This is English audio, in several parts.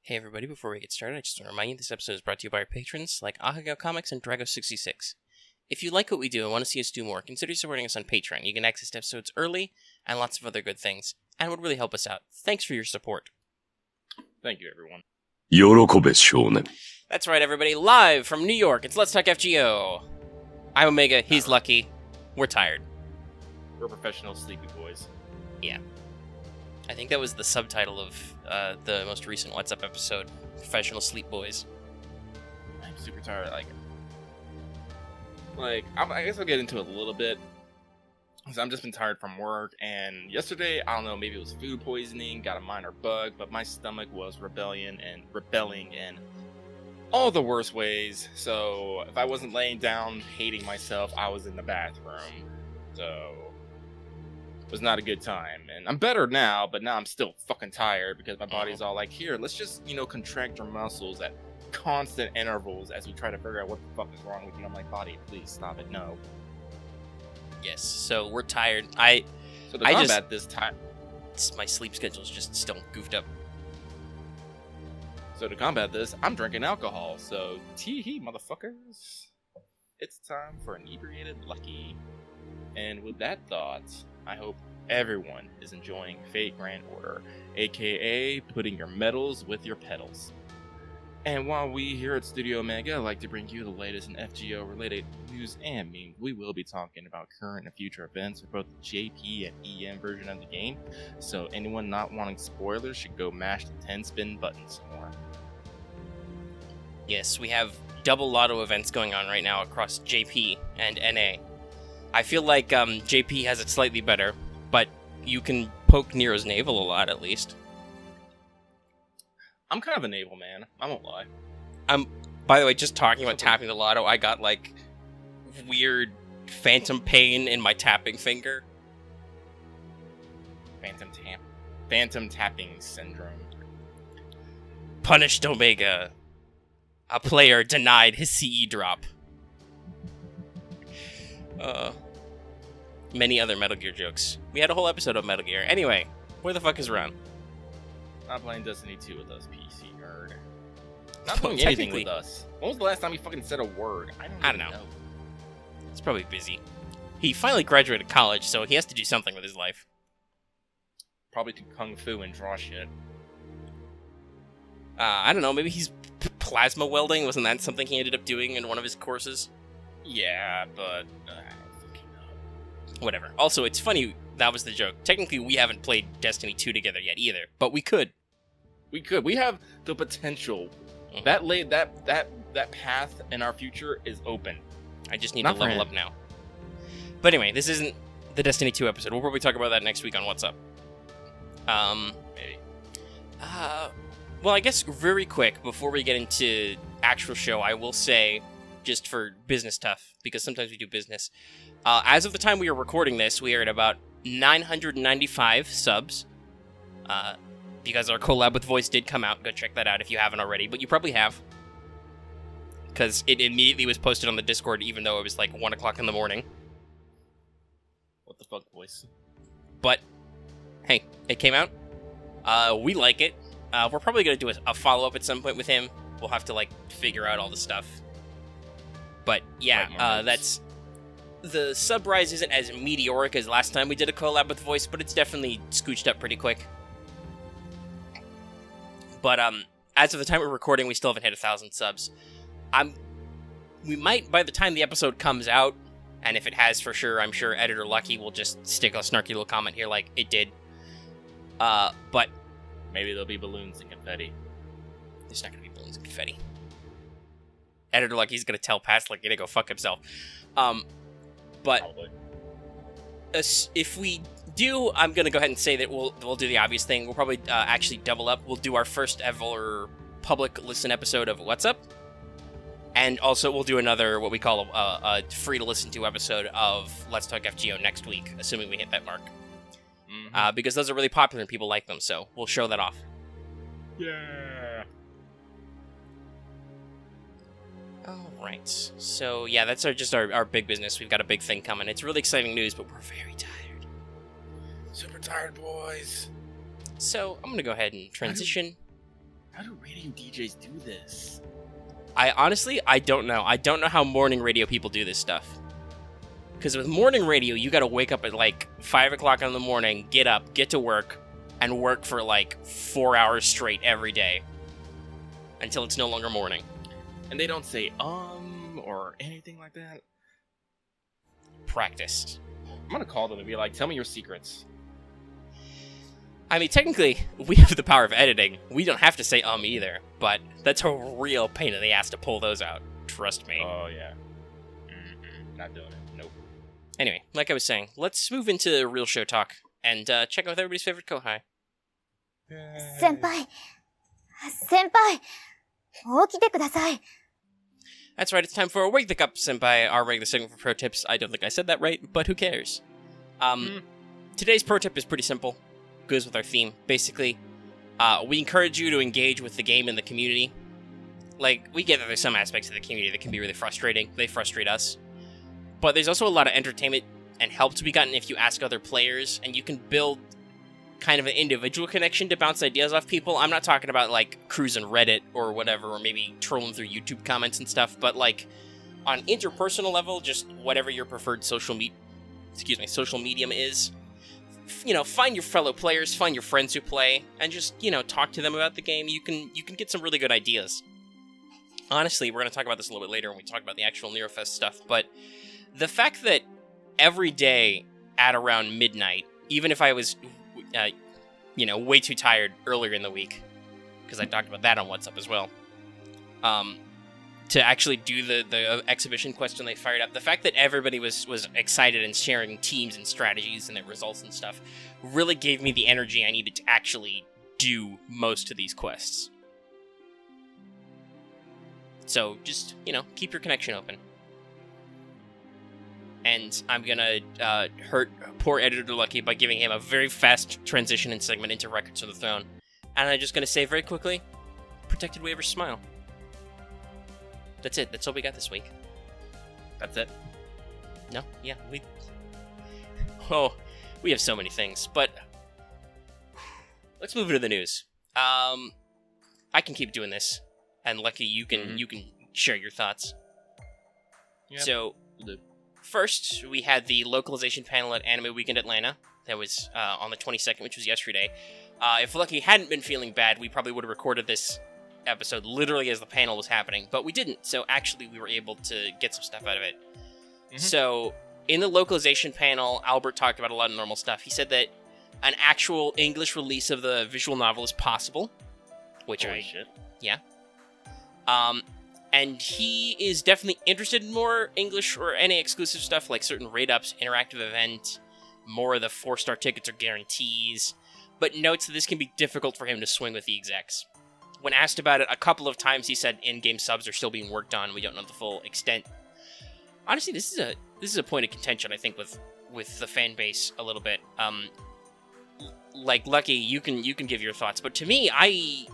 Hey everybody, before we get started, I just want to remind you this episode is brought to you by our patrons like Ahagao Comics and Drago66. If you like what we do and want to see us do more, consider supporting us on Patreon. You can access episodes early and lots of other good things, and would really help us out. Thanks for your support. Thank you, everyone. 喜べ少年 That's right, everybody. Live from New York, it's Let's Talk FGO. I'm Omega, he's Lucky. We're tired. We're professional sleepy boys. Yeah. I think that was the subtitle of the most recent What's Up episode, Professional Sleep Boys. I'm super tired. I guess I'll get into it a little bit. Because I've just been tired from work, and yesterday, I don't know, maybe it was food poisoning, got a minor bug, but my stomach was rebelling in all the worst ways. So if I wasn't laying down hating myself, I was in the bathroom. So it was not a good time. And I'm better now, but now I'm still fucking tired because my body's all like, here, let's just, contract your muscles at constant intervals as we try to figure out what the fuck is wrong with you. I'm like, body, please stop it. No. Yes, so we're tired. So to combat this time, my sleep schedule's just still goofed up. So to combat this, I'm drinking alcohol. So tee-hee, motherfuckers. It's time for Inebriated Lucky. And with that thought, I hope everyone is enjoying Fate Grand Order, aka putting your medals with your pedals. And while we here at Studio Omega like to bring you the latest in FGO related news and memes, we will be talking about current and future events for both the JP and EM version of the game. So anyone not wanting spoilers should go mash the 10-spin button some more. Yes, we have double Lotto events going on right now across JP and NA. I feel like JP has it slightly better, but you can poke Nero's navel a lot at least. I'm kind of a navel man, I won't lie. By the way, just talking about tapping the Lotto, I got like weird phantom pain in my tapping finger. Phantom tapping syndrome. Punished Omega. A player denied his CE drop. Many other Metal Gear jokes. We had a whole episode of Metal Gear. Anyway, where the fuck is Ron? Not playing Destiny 2 with us, PC nerd. Not doing anything with us. When was the last time he fucking said a word? I don't know. He's probably busy. He finally graduated college, so he has to do something with his life. Probably do kung fu and draw shit. I don't know, maybe he's plasma welding? Wasn't that something he ended up doing in one of his courses? Yeah, but... whatever. Also, it's funny, that was the joke. Technically, we haven't played Destiny 2 together yet either, but we could. We have the potential. Mm-hmm. That path in our future is open. I just need to level up now. But anyway, this isn't the Destiny 2 episode. We'll probably talk about that next week on What's Up. Maybe. Well, I guess very quick, before we get into actual show, I will say, just for business stuff, because sometimes we do business, as of the time we are recording this, we are at about 995 subs, because our collab with Voice did come out. Go check that out if you haven't already, but you probably have, because it immediately was posted on the Discord, even though it was like 1 o'clock in the morning. What the fuck, Voice? But, hey, it came out. We like it. We're probably going to do a follow-up at some point with him. We'll have to, figure out all the stuff. But, yeah, that's... The sub rise isn't as meteoric as last time we did a collab with Voice, but it's definitely scooched up pretty quick. But, as of the time we're recording, we still haven't hit 1,000 subs. We might, by the time the episode comes out, and if it has for sure, I'm sure Editor Lucky will just stick a snarky little comment here like it did. But... Maybe there'll be balloons and confetti. There's not going to be balloons and confetti. Editor Lucky's going to tell Past Lucky to go fuck himself. But probably. If we do, I'm going to go ahead and say that we'll do the obvious thing. We'll probably actually double up. We'll do our first ever public listen episode of What's Up. And also we'll do another, what we call a free-to-listen-to episode of Let's Talk FGO next week, assuming we hit that mark. Because those are really popular and people like them, so we'll show that off. Yeah. Alright, so yeah, that's our big business. We've got a big thing coming. It's really exciting news, but we're very tired. Super tired, boys. So, I'm going to go ahead and transition How do radio DJs do this? I don't know. I don't know how morning radio people do this stuff. Because with morning radio, you gotta wake up at like 5 o'clock in the morning, get up, get to work, and work for like 4 hours straight every day. Until it's no longer morning. And they don't say, or anything like that? Practice. I'm gonna call them and be like, tell me your secrets. I mean, technically, we have the power of editing. We don't have to say either, but that's a real pain in the ass to pull those out. Trust me. Oh, yeah. Not doing it. Nope. Anyway, like I was saying, let's move into real show talk and check out with everybody's favorite kohai. 先輩起きてください That's right, it's time for Wake the Cup Senpai, our regular segment for pro tips. I don't think I said that right, but who cares? Today's pro tip is pretty simple. Goes with our theme. Basically, we encourage you to engage with the game and the community. Like, we get that there's some aspects of the community that can be really frustrating. They frustrate us. But there's also a lot of entertainment and help to be gotten if you ask other players, and you can build kind of an individual connection to bounce ideas off people. I'm not talking about, like, cruising Reddit or whatever, or maybe trolling through YouTube comments and stuff, but, like, on interpersonal level, just whatever your preferred social medium is. You know, find your fellow players, find your friends who play, and just, you know, talk to them about the game. You can get some really good ideas. Honestly, we're going to talk about this a little bit later when we talk about the actual Nero Fest stuff, but the fact that every day at around midnight, even if I was, you know, way too tired earlier in the week, because I talked about that on WhatsApp as well, to actually do the exhibition question they fired up, the fact that everybody was excited and sharing teams and strategies and their results and stuff really gave me the energy I needed to actually do most of these quests. So just, you know, keep your connection open. And I'm gonna hurt poor Editor Lucky by giving him a very fast transition and segment into Records of the Throne. And I'm just gonna say very quickly, Protected Waver's Smile. That's it. That's all we got this week. That's it? No? Yeah, we have so many things, but let's move into the news. I can keep doing this, and Lucky, you can share your thoughts. Yeah. So, first, we had the localization panel at Anime Weekend Atlanta. That was on the 22nd, which was yesterday. If Lucky hadn't been feeling bad, we probably would have recorded this episode literally as the panel was happening, but we didn't, so actually we were able to get some stuff out of it. So, in the localization panel, Albert talked about a lot of normal stuff. He said that an actual English release of the visual novel is possible, which shit. Yeah. And he is definitely interested in more English or any exclusive stuff, like certain raid-ups, interactive event, more of the 4-star tickets or guarantees, but notes that this can be difficult for him to swing with the execs. When asked about it a couple of times, he said in-game subs are still being worked on. We don't know the full extent. Honestly, this is a point of contention, I think, with the fan base a little bit. Like Lucky, you can give your thoughts, but to me, I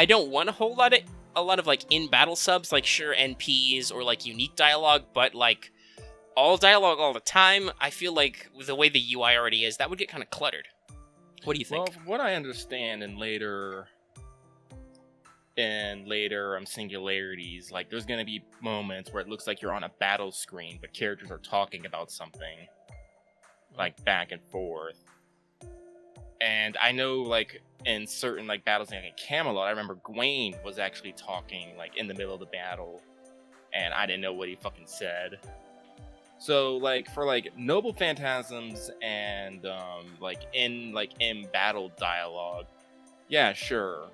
don't want a lot of like in-battle subs, like sure NPs or like unique dialogue, but like all dialogue all the time. I feel like with the way the UI already is, that would get kind of cluttered. What do you think? Well, from what I understand in later singularities, like there's gonna be moments where it looks like you're on a battle screen, but characters are talking about something, like back and forth. And I know, like in certain like battles like in Camelot, I remember Gawain was actually talking like in the middle of the battle, and I didn't know what he fucking said. So like for like noble phantasms and like in battle dialogue, yeah, sure.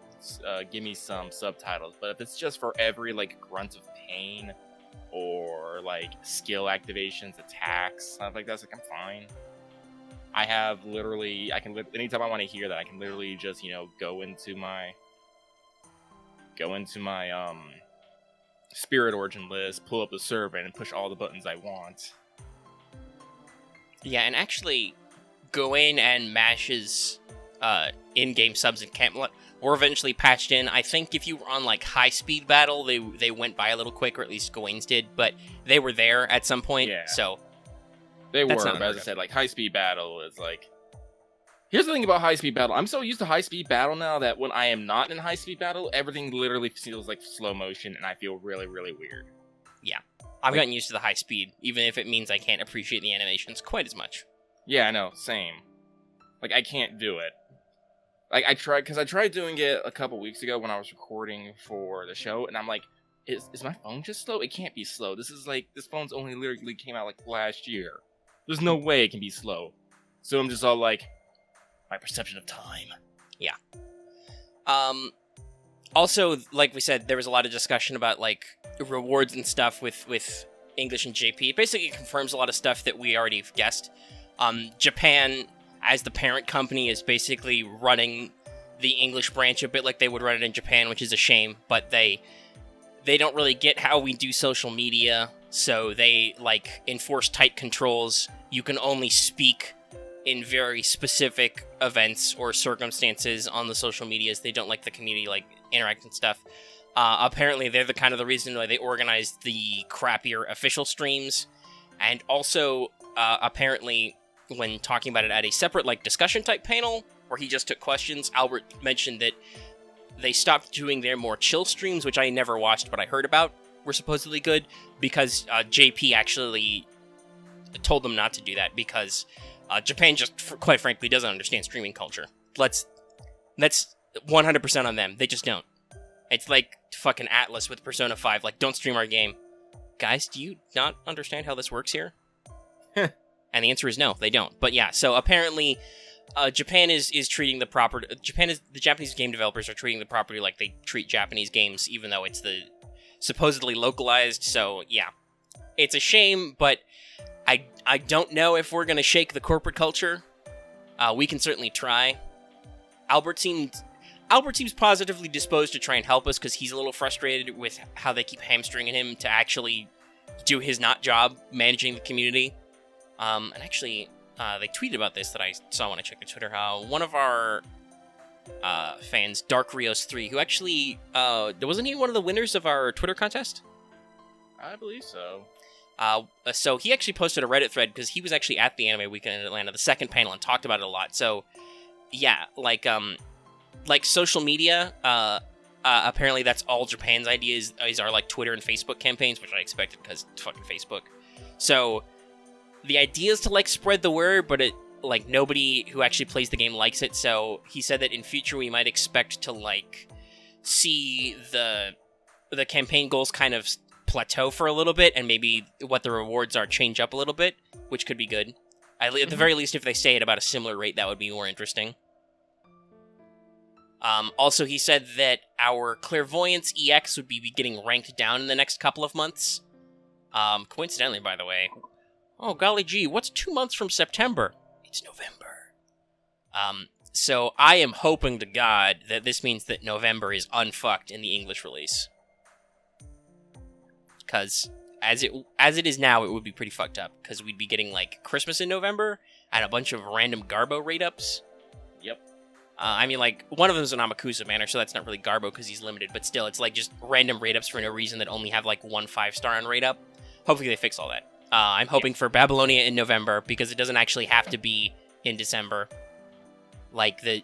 Give me some subtitles, but if it's just for every like grunt of pain or like skill activations, attacks, stuff like that, it's like I'm fine. I can anytime I want to hear that, I can literally just, you know, go into my Spirit Origin list, pull up the server, and push all the buttons I want. Yeah, and actually, Gawain and Mash's in-game subs in Camelot were eventually patched in. I think if you were on like high-speed battle, they went by a little quick, or at least Gawain's did, but they were there at some point. Yeah. So They were, That's not but as I said, like high-speed battle is like Here's the thing about high speed battle. I'm so used to high speed battle now that when I am not in high speed battle, everything literally feels like slow motion, and I feel really, really weird. Yeah. I've gotten used to the high speed, even if it means I can't appreciate the animations quite as much. Yeah, I know. Same. Like, I can't do it. Like, I tried doing it a couple weeks ago when I was recording for the show, and I'm like, is my phone just slow? It can't be slow. This phone's only literally came out, like, last year. There's no way it can be slow. So I'm just all like, my perception of time. Yeah. Also, like we said, there was a lot of discussion about, like, rewards and stuff with English and JP. It basically confirms a lot of stuff that we already guessed. Japan, as the parent company, is basically running the English branch a bit like they would run it in Japan, which is a shame, but they don't really get how we do social media, so they, like, enforce tight controls. You can only speak in very specific events or circumstances on the social medias. They don't like the community, like, interact and stuff. Apparently, they're the reason why they organized the crappier official streams, and also, apparently, when talking about it at a separate, like, discussion-type panel, where he just took questions, Albert mentioned that they stopped doing their more chill streams, which I never watched, but I heard about, were supposedly good, because JP actually told them not to do that, because Japan just, quite frankly, doesn't understand streaming culture. That's 100% on them. They just don't. It's like fucking Atlas with Persona 5, like, don't stream our game. Guys, do you not understand how this works here? And the answer is no, they don't. But yeah, so apparently, Japan is treating the Japanese game developers are treating the property like they treat Japanese games, even though it's the supposedly localized. So yeah, it's a shame, but I don't know if we're gonna shake the corporate culture. We can certainly try. Albert seems positively disposed to try and help us because he's a little frustrated with how they keep hamstringing him to actually do his job managing the community. And actually, they tweeted about this that I saw when I checked their Twitter. One of our fans, Dark Rios 3, who actually wasn't he one of the winners of our Twitter contest? I believe so. So he actually posted a Reddit thread because he was actually at the Anime Weekend in Atlanta, the second panel, and talked about it a lot. So yeah, like social media. Apparently, that's all Japan's ideas are like Twitter and Facebook campaigns, which I expected because it's fucking Facebook. So the idea is to, like, spread the word, but nobody who actually plays the game likes it. So he said that in future we might expect to, like, see the campaign goals kind of plateau for a little bit, and maybe what the rewards are change up a little bit, which could be good. At the very least, if they stay at about a similar rate, that would be more interesting. Also, he said that our Clairvoyance EX would be getting ranked down in the next couple of months. Coincidentally, by the way. Oh, golly gee, what's 2 months from September? It's November. So I am hoping to God that this means that November is unfucked in the English release. Because as it is now, it would be pretty fucked up. Because we'd be getting, like, Christmas in November and a bunch of random Garbo rate-ups. Yep. I mean, like, one of them is an Amakusa banner, so that's not really Garbo because he's limited. But still, it's, like, just random rate-ups for no reason that only have, like, 1 5-star on rate-up. Hopefully they fix all that. I'm hoping for Babylonia in November, because it doesn't actually have to be in December. Like, the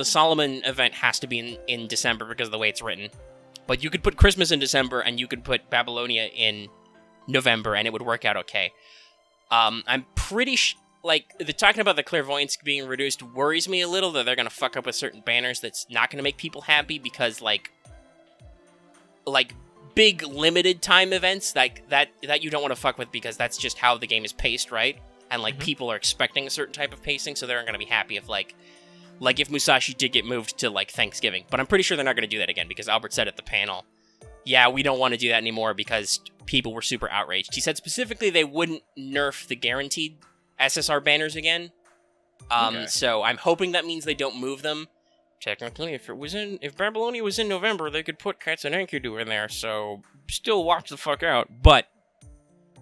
Solomon event has to be in December because of the way it's written. But you could put Christmas in December, and you could put Babylonia in November, and it would work out okay. I'm pretty talking about the Clairvoyance being reduced worries me a little, that they're going to fuck up with certain banners that's not going to make people happy, because, like big limited time events like that you don't want to fuck with, because that's just how the game is paced, right? And people are expecting a certain type of pacing, so they're not going to be happy if like if Musashi did get moved to like Thanksgiving. But I'm pretty sure they're not going to do that again, because Albert said at the panel, yeah, we don't want to do that anymore because people were super outraged. He said specifically they wouldn't nerf the guaranteed SSR banners again. Okay. So I'm hoping that means they don't move them. Technically, if Babylonia was in November, they could put Cats and Enkidu in there, so still watch the fuck out. But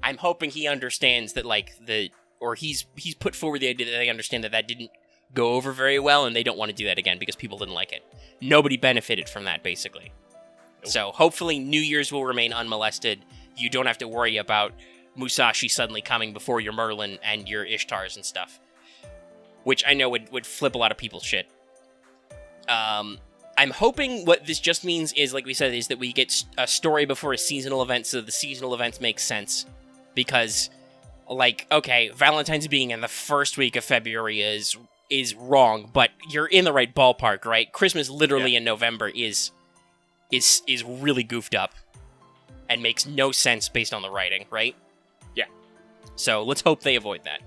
I'm hoping he understands that, he's put forward the idea that they understand that didn't go over very well, and they don't want to do that again because people didn't like it. Nobody benefited from that, basically. Nope. So hopefully New Year's will remain unmolested. You don't have to worry about Musashi suddenly coming before your Merlin and your Ishtars and stuff. which I know would flip a lot of people's shit. I'm hoping what this just means is, like we said, is that we get a story before a seasonal event, so the seasonal events make sense. Because, like, okay, Valentine's being in the first week of February is wrong, but you're in the right ballpark, right? Christmas literally in November is really goofed up and makes no sense based on the writing, right? Yeah. So let's hope they avoid that.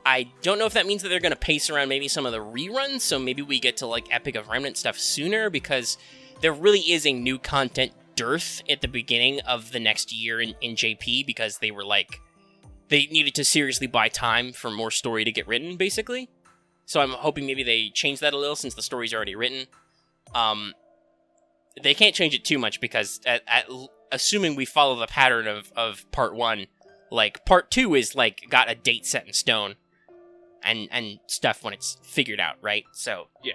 I don't know if that means that they're going to pace around maybe some of the reruns, so maybe we get to, like, Epic of Remnant stuff sooner, because there really is a new content dearth at the beginning of the next year in JP, because they were, like, they needed to seriously buy time for more story to get written, basically. So I'm hoping maybe they change that a little, since the story's already written. They can't change it too much, because assuming we follow the pattern of Part 1, like, Part 2 is, like, got a date set in stone. And stuff when it's figured out, right? So, yeah.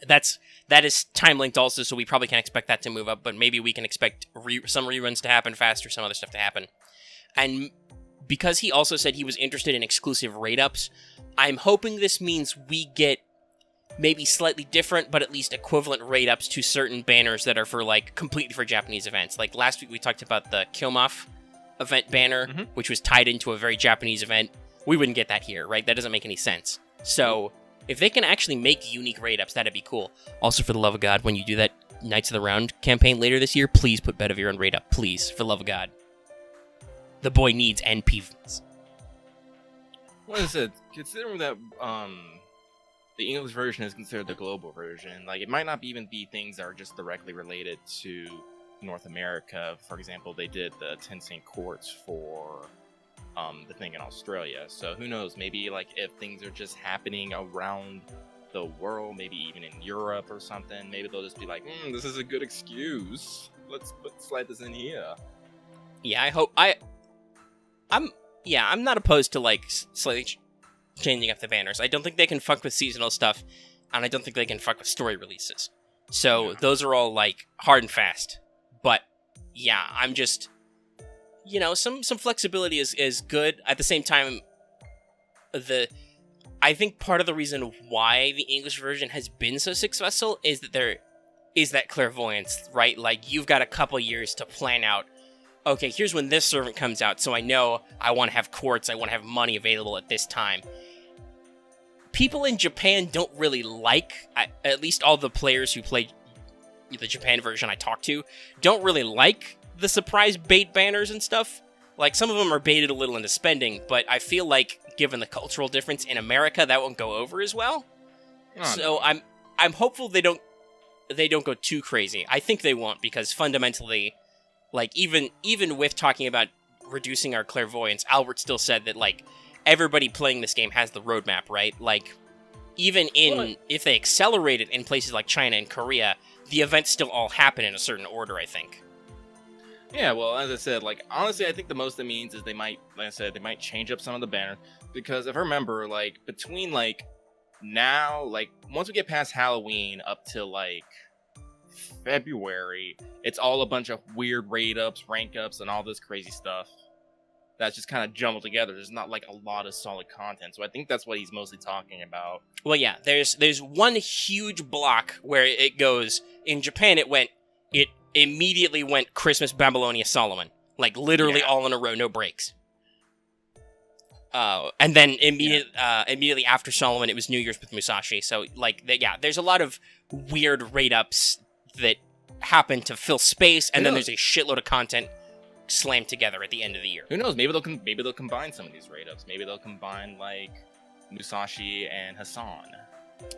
That is time-linked also, so we probably can expect that to move up, but maybe we can expect some reruns to happen faster, some other stuff to happen. And because he also said he was interested in exclusive raid-ups, I'm hoping this means we get maybe slightly different, but at least equivalent raid-ups to certain banners that are for, like, completely for Japanese events. Like, last week we talked about the Kyomoff event banner, which was tied into a very Japanese event. We wouldn't get that here, right? That doesn't make any sense. So, if they can actually make unique raid-ups, that'd be cool. Also, for the love of God, when you do that Knights of the Round campaign later this year, please put Bedivere on raid-up. Please, for the love of God. The boy needs NPs. What is it? Considering that the English version is considered the global version, like, it might not even be things that are just directly related to North America. For example, they did the Tencent courts for the thing in Australia, so who knows, maybe, like, if things are just happening around the world, maybe even in Europe or something, maybe they'll just be like, this is a good excuse, let's slide this in here. Yeah, I hope I'm not opposed to, like, slightly changing up the banners. I don't think they can fuck with seasonal stuff, and I don't think they can fuck with story releases, so those are all, like, hard and fast. But yeah, I'm just, you know, some flexibility is good. At the same time, I think part of the reason why the English version has been so successful is that there is that clairvoyance, right? Like, you've got a couple years to plan out, okay, here's when this servant comes out, so I know I want to have courts, I want to have money available at this time. People in Japan don't really like, at least all the players who play the Japan version I talk to, don't really like the surprise bait banners and stuff. Like, some of them are baited a little into spending, but I feel like, given the cultural difference in America, that won't go over as well. So I'm hopeful they don't go too crazy. I think they won't, because fundamentally, like, even with talking about reducing our clairvoyance, Albert still said that, like, everybody playing this game has the roadmap, right? Like, even if they accelerate it in places like China and Korea, the events still all happen in a certain order, I think. Yeah, well, as I said, like, honestly, I think the most it means is they might, like I said, they might change up some of the banners, because if I remember, like, between, like, now, like, once we get past Halloween up till, like, February, it's all a bunch of weird raid ups, rank ups, and all this crazy stuff that's just kind of jumbled together. There's not, like, a lot of solid content, so I think that's what he's mostly talking about. Well, yeah, there's one huge block where it goes, in Japan it immediately went Christmas, Babylonia, Solomon. Like, literally all in a row, no breaks. And then immediately after Solomon, it was New Year's with Musashi. So, like, there's a lot of weird raid-ups that happen to fill space, and then there's a shitload of content slammed together at the end of the year. Who knows? Maybe they'll combine some of these raid-ups. Maybe they'll combine, like, Musashi and Hassan.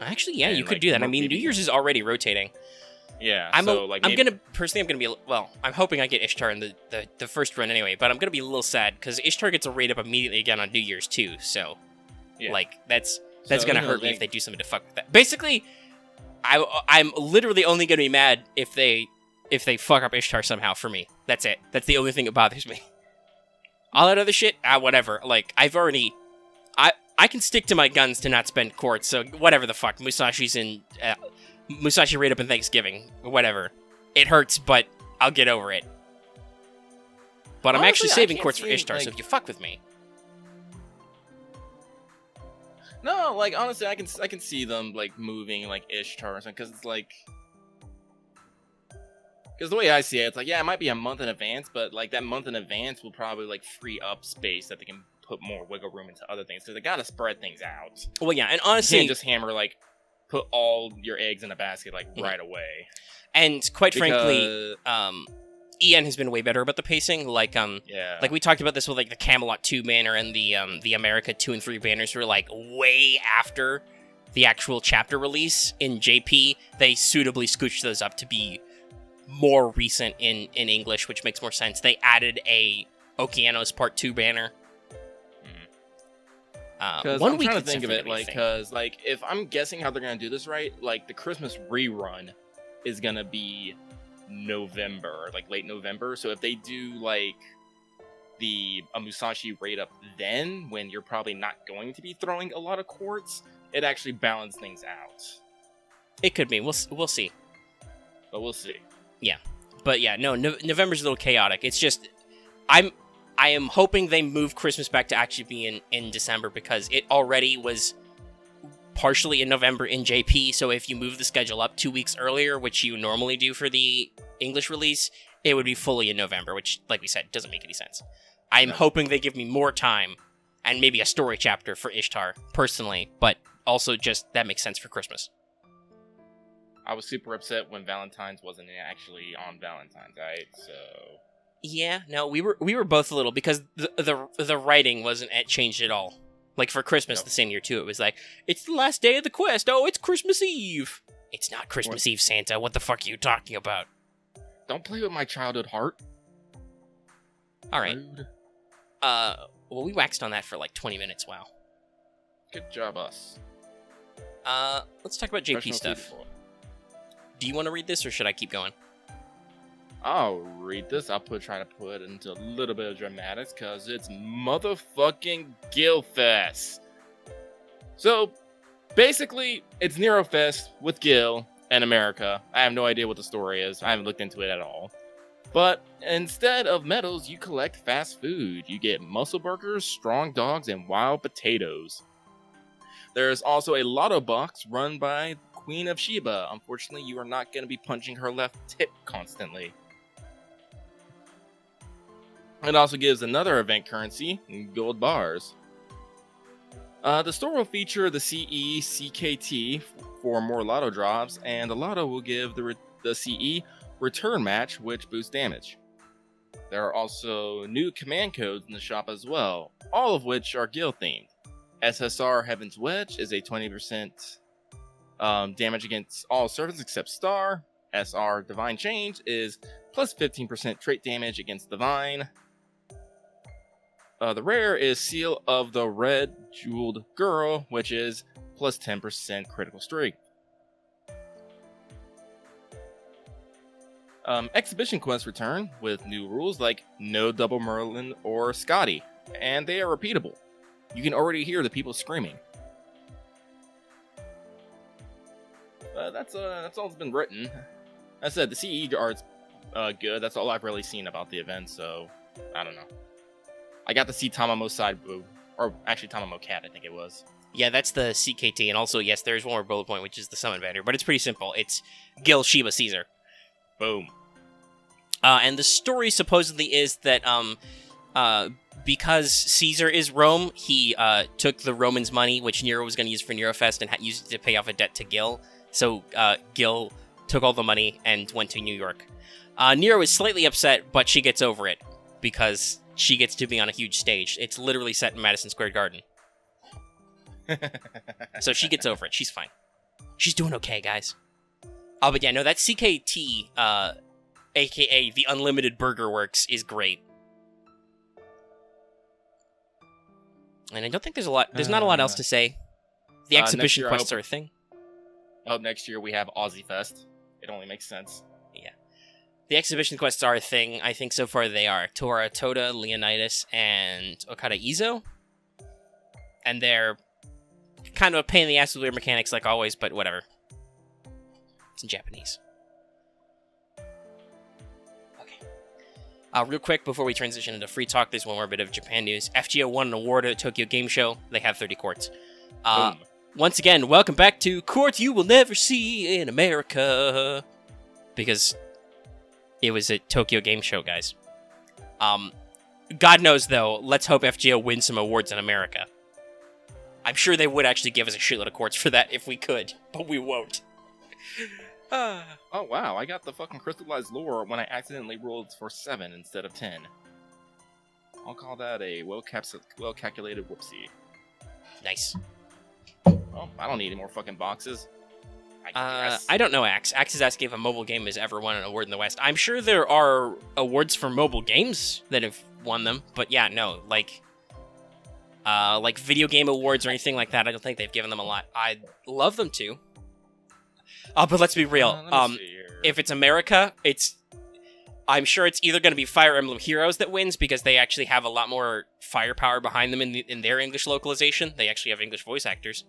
Actually, yeah, you could do that. I mean, New Year's is already rotating. Yeah, I'm hoping I get Ishtar in the first run anyway, but I'm gonna be a little sad because Ishtar gets a raid up immediately again on New Year's too. So, like, that's gonna hurt me if they do something to fuck with that. Basically, I'm literally only gonna be mad if they fuck up Ishtar somehow for me. That's it. That's the only thing that bothers me. All that other shit, whatever. Like, I can stick to my guns to not spend courts, so whatever the fuck. Musashi's in. Musashi raid up in Thanksgiving, whatever. It hurts, but I'll get over it. But I'm actually saving courts for Ishtar, so if you fuck with me. No, like honestly, I can see them like moving like Ishtar or something because it's like. Because the way I see it, it's like, yeah, it might be a month in advance, but like that month in advance will probably like free up space that they can put more wiggle room into other things. Because they gotta spread things out. Well, yeah, and You honestly, can't just hammer like put all your eggs in a basket like right away. and quite frankly, Because- EN has been way better about the pacing. Like Yeah. like we talked about this with like the Camelot 2 banner and the America 2 and 3 banners were like way after the actual chapter release. In JP, they suitably scooched those up to be more recent in English, which makes more sense. They added a Okeanos Part 2 banner. Because One I'm week trying to it's think of it, definitely a like, thing. because like if I'm guessing how they're gonna do this right, like the Christmas rerun is gonna be November, like late November. So if they do like the Musashi raid up then, when you're probably not going to be throwing a lot of quartz, it actually balances things out. It could be. We'll see. But we'll see. But yeah, no, November's a little chaotic. It's just I am hoping they move Christmas back to actually be in December, because it already was partially in November in JP. So if you move the schedule up 2 weeks earlier, which you normally do for the English release, it would be fully in November, which, like we said, doesn't make any sense. I'm hoping they give me more time and maybe a story chapter for Ishtar, personally, but also just that makes sense for Christmas. I was super upset when Valentine's wasn't actually on Valentine's, right? So Yeah, no, we were both a little, because the writing wasn't changed at all. Like for Christmas Nope. the same year too, it was like, it's the last day of the quest. Oh, it's Christmas Eve. It's not Christmas Eve, Santa. What the fuck are you talking about? don't play with my childhood heart. All right. Rude. Well, we waxed on that for like 20 minutes. Wow. Good job, us. Let's talk about JP Professional stuff. football. Do you want to read this, or should I keep going? I'll read this. Try to put it into a little bit of dramatics because it's motherfucking Gilfest. So basically, it's Nero Fest with Gil and America. I have no idea what the story is. I haven't looked into it at all. But instead of medals, you collect fast food. You get muscle burgers, strong dogs, and wild potatoes. There's also a lotto box run by Queen of Sheba. Unfortunately, you are not going to be punching her left tip constantly. It also gives another event currency, gold bars. The store will feature the CE CKT for more lotto drops, and the lotto will give the CE return match, which boosts damage. There are also new command codes in the shop as well, all of which are guild themed. SSR Heaven's Wedge is a 20% damage against all servants except Star. SR Divine Change is plus 15% trait damage against Divine. The rare is Seal of the Red Jeweled Girl, which is plus 10% critical strength. Exhibition quests return with new rules like no double Merlin or Scotty, and they are repeatable. You can already hear the people screaming. That's all that's been written. I said the CE art's good. That's all I've really seen about the event, so I don't know. I got to see Tamamo side boob, or actually Tamamo cat, I think it was. Yeah, that's the CKT, and also, yes, there's one more bullet point, which is the summon banner, but it's pretty simple. It's Gil, Sheba, Caesar. Boom. And the story supposedly is that because Caesar is Rome, he took the Romans' money, which Nero was going to use for Nerofest, and used it to pay off a debt to Gil. So Gil took all the money and went to New York. Nero is slightly upset, but she gets over it because she gets to be on a huge stage. It's literally set in Madison Square Garden. So she gets over it. She's fine. She's doing okay, guys. But yeah, no, that CKT, aka the Unlimited Burger Works, is great. And I don't think there's not a lot else to say. The exhibition year, quests are a thing. Oh, next year we have Aussie Fest. It only makes sense. Yeah. The exhibition quests are a thing. I think so far they are Tora Toda, Leonidas, and Okada Izo. And they're kind of a pain in the ass with their mechanics like always, but whatever. It's in Japanese. Okay. Real quick, before we transition into free talk, there's one more bit of Japan news. FGO won an award at Tokyo Game Show. They have 30 courts. Boom. Once again, welcome back to Court You Will Never See in America. Because it was a Tokyo Game Show, guys. God knows, though, let's hope FGO wins some awards in America. I'm sure they would actually give us a shitload of quartz for that if we could, but we won't. Oh, wow, I got the fucking crystallized lore when I accidentally rolled for 7 instead of 10. I'll call that a well-calculated whoopsie. Nice. Well, I don't need any more fucking boxes. I guess. I don't know, Axe. Axe is asking if a mobile game has ever won an award in the West. I'm sure there are awards for mobile games that have won them, but yeah, no, like video game awards or anything like that, I don't think they've given them a lot. I'd love them to. But let's be real. Let me see here. If it's America, I'm sure it's either going to be Fire Emblem Heroes that wins because they actually have a lot more firepower behind them in their English localization. They actually have English voice actors.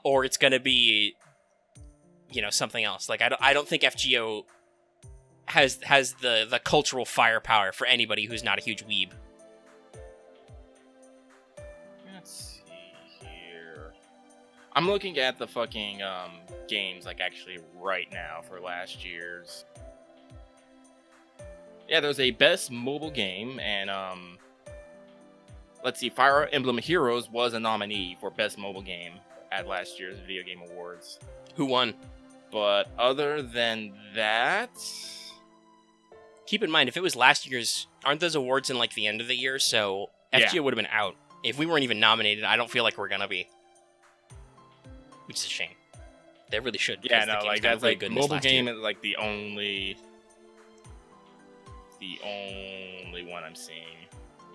Or it's going to be, something else. Like I don't think FGO has the cultural firepower for anybody who's not a huge weeb. Let's see here. I'm looking at the fucking games like actually right now for last year's. Yeah, there's a best mobile game, and let's see, Fire Emblem Heroes was a nominee for best mobile game at last year's Video Game Awards. Who won? But other than that, keep in mind, if it was last year's, aren't those awards in like the end of the year? So FGO would have been out. If we weren't even nominated, I don't feel like we're gonna be. Which is a shame. They really should. Yeah, no, like that's like mobile game year. is like the only one I'm seeing.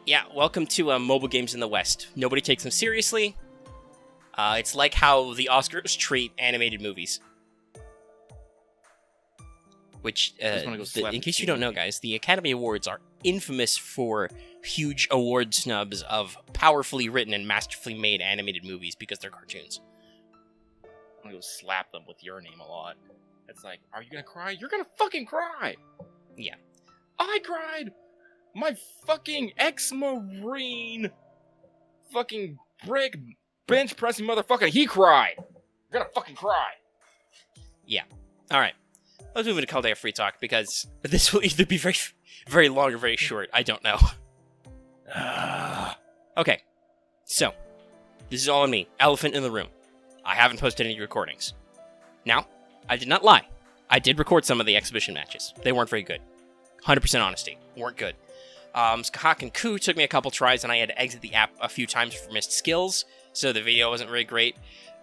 Yeah, welcome to mobile games in the West. Nobody takes them seriously. It's like how the Oscars treat animated movies. Which, in case you don't know, guys, the Academy Awards are infamous for huge award snubs of powerfully written and masterfully made animated movies because they're cartoons. I'm gonna go slap them with your name a lot. It's like, are you gonna cry? You're gonna fucking cry! Yeah. I cried! My fucking ex-Marine fucking brick bench pressing motherfucker, he cried! You're gonna fucking cry! Yeah. Alright. Let's move into Call Day of Free Talk, because this will either be very, very long or very short. I don't know. Okay. So, this is all on me. Elephant in the room. I haven't posted any recordings. Now, I did not lie. I did record some of the exhibition matches. They weren't very good. 100% honesty. Weren't good. Skahak and Ku took me a couple tries, and I had to exit the app a few times for missed skills, so the video wasn't very great.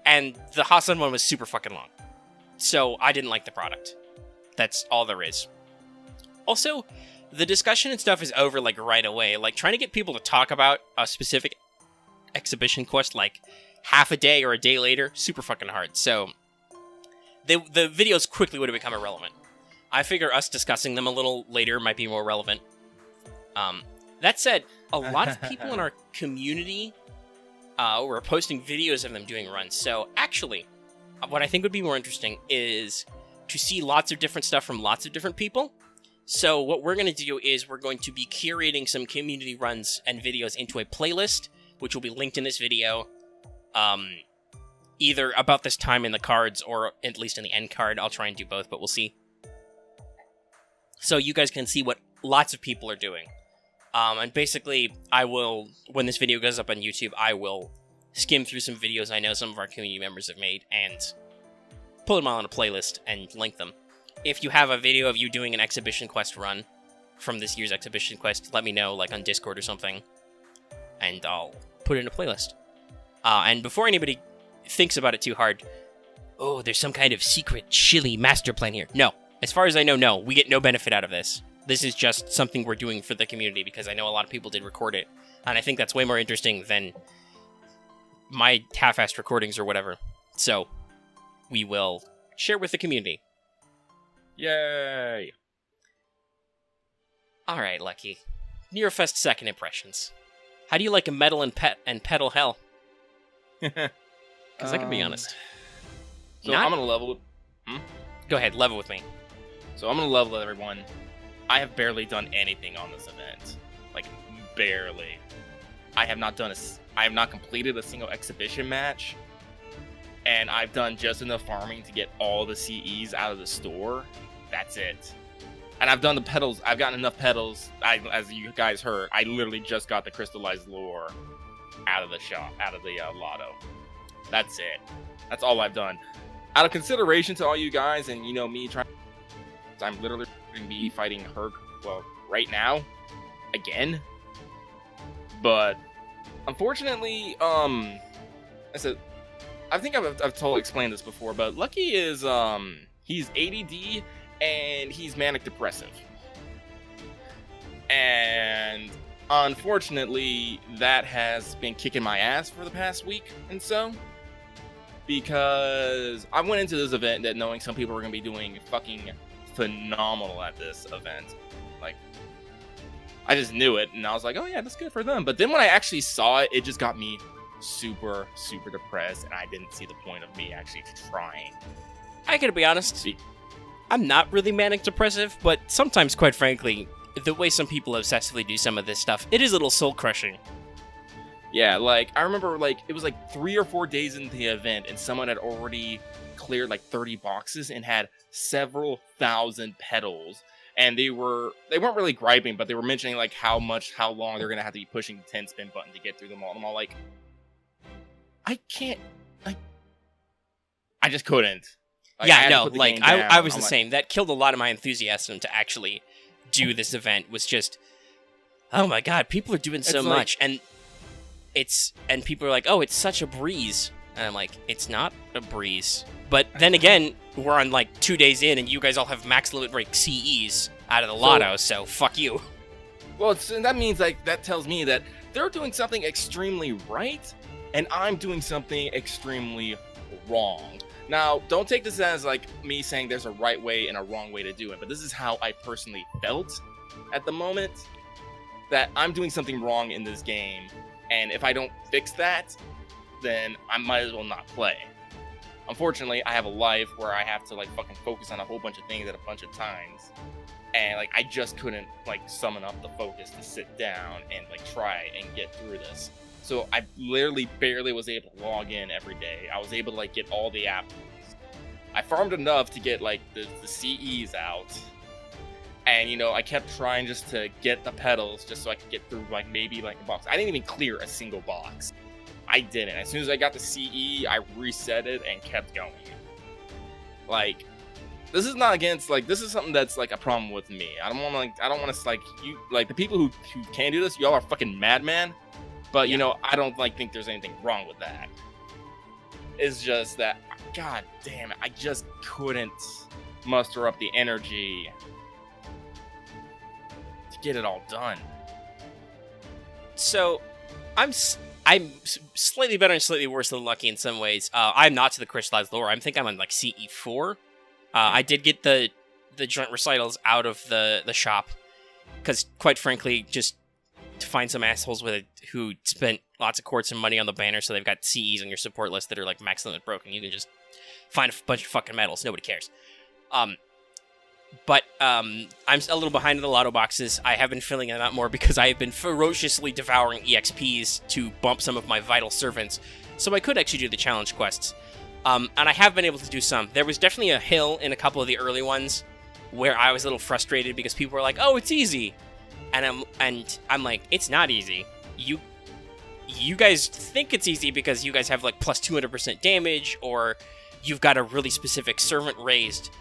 And the Hassan one was super fucking long. So, I didn't like the product. That's all there is. Also, the discussion and stuff is over, like, right away. Like, trying to get people to talk about a specific exhibition quest, like, half a day or a day later, super fucking hard. So, the videos quickly would have become irrelevant. I figure us discussing them a little later might be more relevant. That said, a lot of people in our community were posting videos of them doing runs. So, actually, what I think would be more interesting is to see lots of different stuff from lots of different people. So what we're going to do is we're going to be curating some community runs and videos into a playlist, which will be linked in this video, either about this time in the cards or at least in the end card. I'll try and do both, but we'll see. So you guys can see what lots of people are doing. And basically, I will, when this video goes up on YouTube, I will skim through some videos I know some of our community members have made and pull them all in a playlist and link them. If you have a video of you doing an exhibition quest run from this year's exhibition quest, let me know, like on Discord or something, and I'll put it in a playlist. And before anybody thinks about it too hard, oh, there's some kind of secret chilly master plan here. No. As far as I know, no. We get no benefit out of this. This is just something we're doing for the community because I know a lot of people did record it, and I think that's way more interesting than my half-assed recordings or whatever. So, we will share with the community. Yay! Alright, Lucky. Nerofest second impressions. How do you like a metal and pedal hell? Because I can be honest. So I'm gonna level. Go ahead, level with me. So I'm gonna level everyone. I have barely done anything on this event. Like, barely. I have not completed a single exhibition match, and I've done just enough farming to get all the CEs out of the store. That's it. And I've done the pedals. I've gotten enough pedals. As you guys heard, I literally just got the crystallized lore out of the shop, out of the Lotto. That's it. That's all I've done. Out of consideration to all you guys, and you know me trying, I'm literally going to be fighting her, well, right now, again. But unfortunately, I said, I think I've explained this before, but Lucky is he's ADD and he's manic depressive, and unfortunately that has been kicking my ass for the past week and so, because I went into this event that knowing some people were gonna be doing fucking phenomenal at this event. Like, I just knew it, and I was like, oh yeah, that's good for them. But then when I actually saw it, it just got me super depressed, and I didn't see the point of me actually trying. I gotta be honest, I'm not really manic depressive, but sometimes, quite frankly, the way some people obsessively do some of this stuff, it is a little soul crushing. Yeah, like, I remember, like, it was like 3 or 4 days into the event, and someone had already cleared like 30 boxes and had several thousand pedals. And they weren't really griping, but they were mentioning like how long they're gonna have to be pushing the 10 spin button to get through them all. And I'm all like, I can't, like, I just couldn't. Like, yeah, no, like, I was the same. That killed a lot of my enthusiasm to actually do this event. Was just, oh my god, people are doing so much, and people are like, oh, it's such a breeze, and I'm like, it's not a breeze. But then again, we're on like 2 days in, and you guys all have max limit break CEs out of the Lotto, so fuck you. Well, that means, like, that tells me that they're doing something extremely right, and I'm doing something extremely wrong. Now, don't take this as like me saying there's a right way and a wrong way to do it, but this is how I personally felt at the moment, that I'm doing something wrong in this game, and if I don't fix that, then I might as well not play. Unfortunately, I have a life where I have to like fucking focus on a whole bunch of things at a bunch of times, and like I just couldn't like summon up the focus to sit down and like try and get through this. So I literally barely was able to log in every day. I was able to like get all the apples. I farmed enough to get like the CEs out, and you know, I kept trying just to get the pedals just so I could get through like maybe like a box. I didn't even clear a single box. I didn't. As soon as I got the CE, I reset it and kept going. Like, this is not against, like, this is something that's like a problem with me. I don't want to like you, like, the people who can do this, y'all are fucking madman. But you know, I don't like think there's anything wrong with that. It's just that, god damn it, I just couldn't muster up the energy to get it all done. So, I'm slightly better and slightly worse than Lucky in some ways. I'm not to the crystallized lore. I think I'm on like CE4. I did get the joint recitals out of the shop because, quite frankly, just to find some assholes with it who spent lots of quartz and money on the banner, so they've got CEs on your support list that are like max limit broken. You can just find a bunch of fucking medals. Nobody cares. But I'm a little behind in the Lotto boxes. I have been filling them out more because I have been ferociously devouring EXPs to bump some of my vital servants, so I could actually do the challenge quests. And I have been able to do some. There was definitely a hill in a couple of the early ones where I was a little frustrated because people were like, "Oh, it's easy," and I'm like, "It's not easy. You guys think it's easy because you guys have like plus 200% damage, or you've got a really specific servant raised."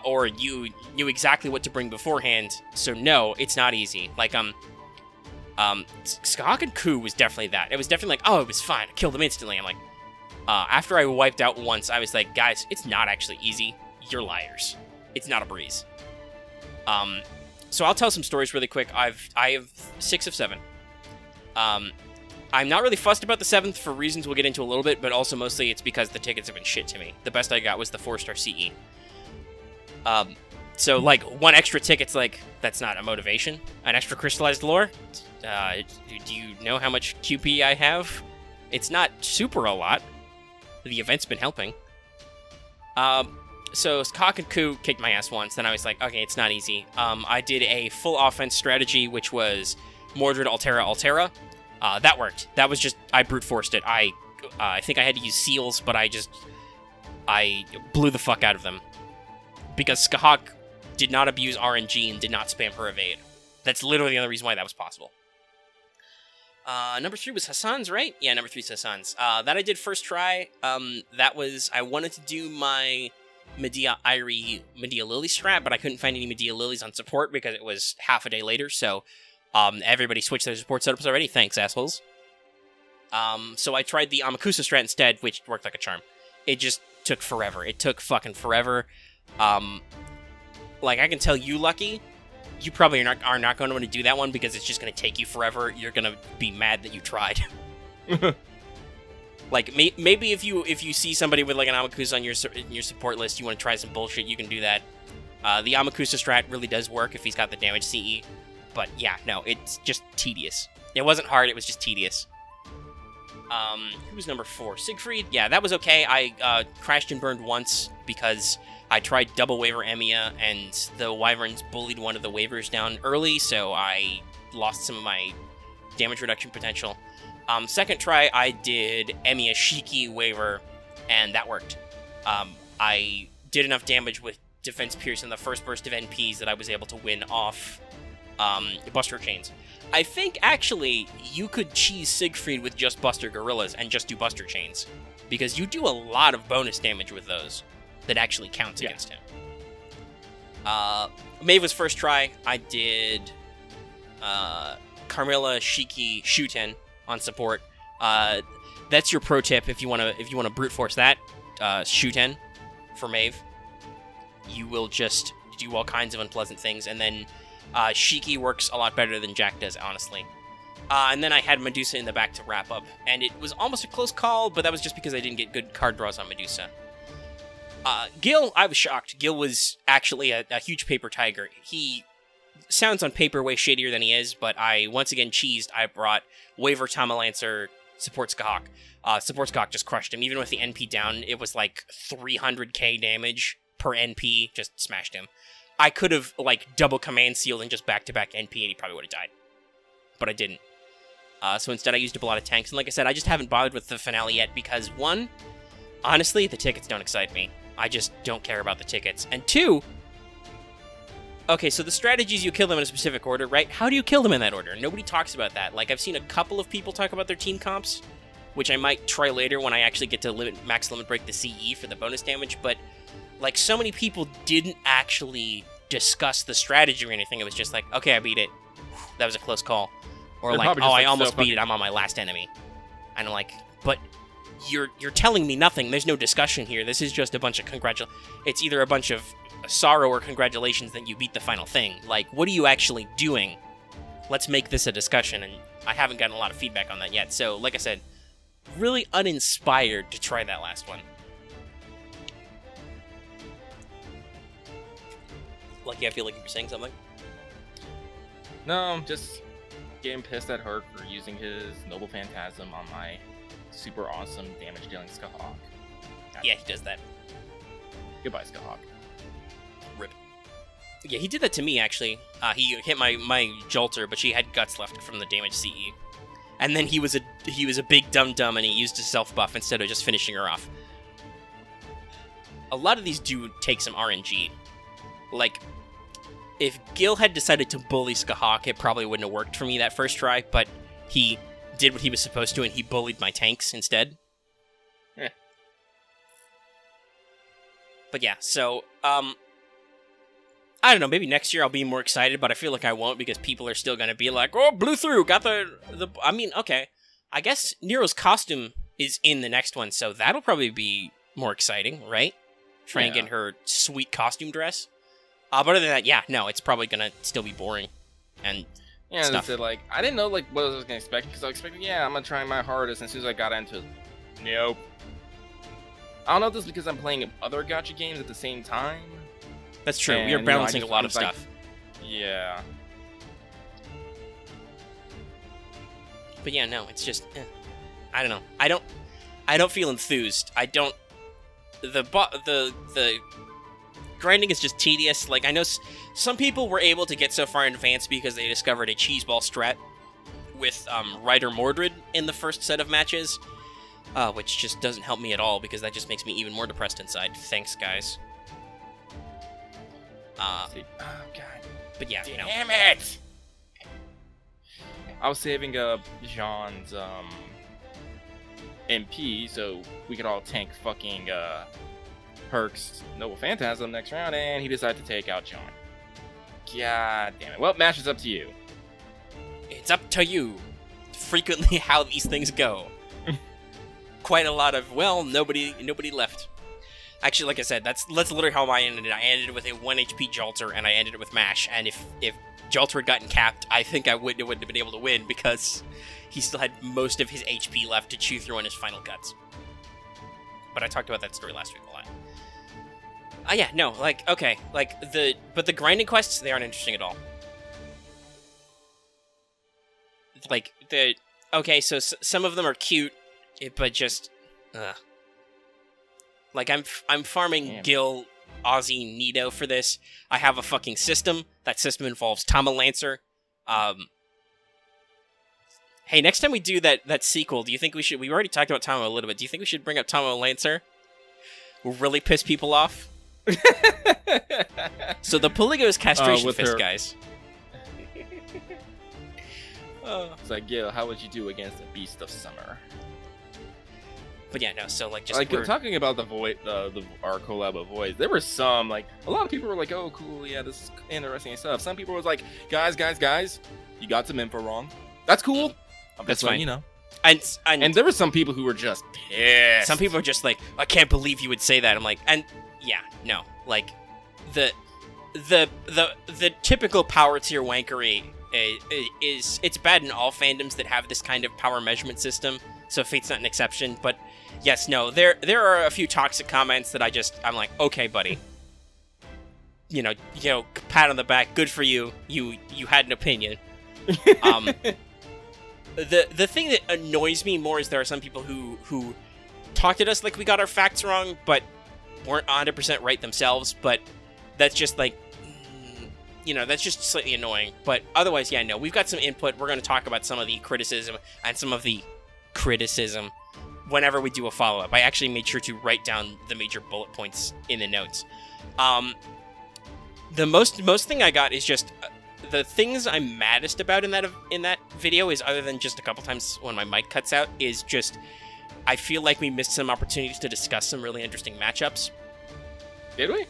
Or you knew exactly what to bring beforehand, so no, it's not easy. Like, Skahak and Ku was definitely that. It was definitely like, oh, it was fine, I killed them instantly. I'm like, after I wiped out once, I was like, guys, it's not actually easy. You're liars. It's not a breeze. So I'll tell some stories really quick. I have 6 of 7. I'm not really fussed about the 7th for reasons we'll get into a little bit, but also mostly it's because the tickets have been shit to me. The best I got was the 4-star CE. So, like, 1 extra ticket's like, that's not a motivation. An extra crystallized lore? Do you know how much QP I have? It's not super a lot. The event's been helping. So, Skahak and Ku kicked my ass once, then I was like, okay, it's not easy. I did a full offense strategy, which was Mordred, Altera, Altera. That worked. That was just, I brute forced it. I think I had to use seals, but I blew the fuck out of them. Because Skahawk did not abuse RNG and did not spam her evade. That's literally the only reason why that was possible. Number 3 was Hassan's, right? Yeah, number 3 is Hassan's. That I did first try. That was, I wanted to do my Medea Irie Medea Lily strat, but I couldn't find any Medea Lilies on support because it was half a day later, so everybody switched their support setups already. Thanks, assholes. So I tried the Amakusa strat instead, which worked like a charm. It just took forever. It took fucking forever. Like, I can tell you, Lucky, you probably are not going to want to do that one because it's just going to take you forever. You're going to be mad that you tried. Like, maybe if you see somebody with, like, an Amakusa on your support list, you want to try some bullshit, you can do that. The Amakusa strat really does work if he's got the damage CE. But, yeah, no, it's just tedious. It wasn't hard, it was just tedious. Who was number 4? Siegfried? Yeah, that was okay. I crashed and burned once because I tried double waver Emiya, and the Wyverns bullied one of the wavers down early, so I lost some of my damage reduction potential. Second try, I did Emiya Shiki waver, and that worked. I did enough damage with Defense Pierce in the first burst of NPs that I was able to win off Buster Chains. I think, actually, you could cheese Siegfried with just Buster Gorillas and just do Buster Chains, because you do a lot of bonus damage with those that actually counts against him. Maeve was first try. I did Carmilla, Shiki, Shuten on support. That's your pro tip if you want to brute force that. Shuten for Maeve. You will just do all kinds of unpleasant things, and then Shiki works a lot better than Jack does, honestly. And then I had Medusa in the back to wrap up, and it was almost a close call, but that was just because I didn't get good card draws on Medusa. Gil, I was shocked. Gil was actually a huge paper tiger. He sounds on paper way shadier than he is, but I once again cheesed. I brought Waver, Tamalancer, Support Skahawk. Support Skahawk just crushed him. Even with the NP down, it was like 300k damage per NP, just smashed him. I could have, like, double command sealed and just back-to-back NP, and he probably would have died. But I didn't. So instead I used up a lot of tanks, and like I said, I just haven't bothered with the finale yet, because 1, honestly, the tickets don't excite me. I just don't care about the tickets. And 2, okay, so the strategies, you kill them in a specific order, right? How do you kill them in that order? Nobody talks about that. Like, I've seen a couple of people talk about their team comps, which I might try later when I actually get to max limit break the CE for the bonus damage, but like, so many people didn't actually discuss the strategy or anything. It was just like, okay, I beat it. That was a close call. Or They're like, oh, I almost so beat it. I'm on my last enemy. And I'm like, but you're telling me nothing. There's no discussion here. This is just a bunch of It's either a bunch of sorrow or congratulations that you beat the final thing. Like, what are you actually doing? Let's make this a discussion. And I haven't gotten a lot of feedback on that yet. So, like I said, really uninspired to try that last one. Lucky, I feel like you were saying something. No, I'm just getting pissed at Herc for using his Noble Phantasm on my super awesome damage-dealing Skahawk. Yeah, he does that. Goodbye, Skahawk. Rip. Yeah, he did that to me, actually. He hit my Jolter, but she had guts left from the damage CE. And then he was a big dum-dum, and he used his self-buff instead of just finishing her off. A lot of these do take some RNG. Like, if Gil had decided to bully Skahawk, it probably wouldn't have worked for me that first try, but he did what he was supposed to, and he bullied my tanks instead. Yeah. But yeah, so, I don't know, maybe next year I'll be more excited, but I feel like I won't, because people are still gonna be like, oh, blew through, got the I mean, okay. I guess Nero's costume is in the next one, so that'll probably be more exciting, right? Trying to get her sweet costume dress. But other than that, yeah, no, it's probably gonna still be boring and stuff. Said, like, I didn't know like what I was gonna expect, because I was expecting, I'm gonna try my hardest, and as soon as I got into it, nope. I don't know if this is because I'm playing other gacha games at the same time. That's true. We are balancing a lot of stuff. Yeah. But yeah, no, it's just, I don't know. I don't feel enthused. I don't. The grinding is just tedious. Like, I know some people were able to get so far in advance because they discovered a cheeseball strat, with Ryder Mordred in the first set of matches, which just doesn't help me at all because that just makes me even more depressed inside. Thanks, guys. Oh god. But yeah, you know. Damn it! I was saving Jean's MP so we could all tank fucking Herc's Noble Phantasm next round, and he decided to take out John. God damn it. Well, match is up to you. It's up to you. Frequently how these things go. Quite a lot of, well, nobody left. Actually, like I said, that's literally how I ended it. I ended it with a 1 HP Jalter, and I ended it with Mash. And if Jalter had gotten capped, I think I wouldn't have been able to win because he still had most of his HP left to chew through on his final cuts. But I talked about that story last week a lot. Yeah, no, like, okay, like, but the grinding quests, they aren't interesting at all. Like, okay, so some of them are cute, but just, like, I'm farming Gil, Ozzy, Nido for this. I have a fucking system. That system involves Tama Lancer. Hey, next time we do that sequel, do you think we should... We already talked about Tama a little bit. Do you think we should bring up Tama Lancer? We'll really piss people off. So the Polygo's castration fist, guys. It's like, Gil, how would you do against the Beast of Summer? But yeah, no, so like just... Like, talking about our collab of Voids, there were some, like, a lot of people were like, oh, cool, yeah, this is interesting and stuff. Some people was like, guys, you got some info wrong. That's cool. That's fine. You know. And there were some people who were just pissed. Some people are just like, I can't believe you would say that. I'm like, and yeah, no, like the typical power tier wankery is it's bad in all fandoms that have this kind of power measurement system. So Fate's not an exception. But yes, no, there are a few toxic comments that I'm like, okay, buddy. You know, pat on the back, good for you. You had an opinion. The thing that annoys me more is there are some people who talked at us like we got our facts wrong, but weren't 100% right themselves. But that's just like, that's just slightly annoying. But otherwise, yeah, no, we've got some input. We're going to talk about some of the criticism and some of the criticism whenever we do a follow-up. I actually made sure to write down the major bullet points in the notes. The most thing I got is just... the things I'm maddest about in that video is, other than just a couple times when my mic cuts out, is just I feel like we missed some opportunities to discuss some really interesting matchups. Did we?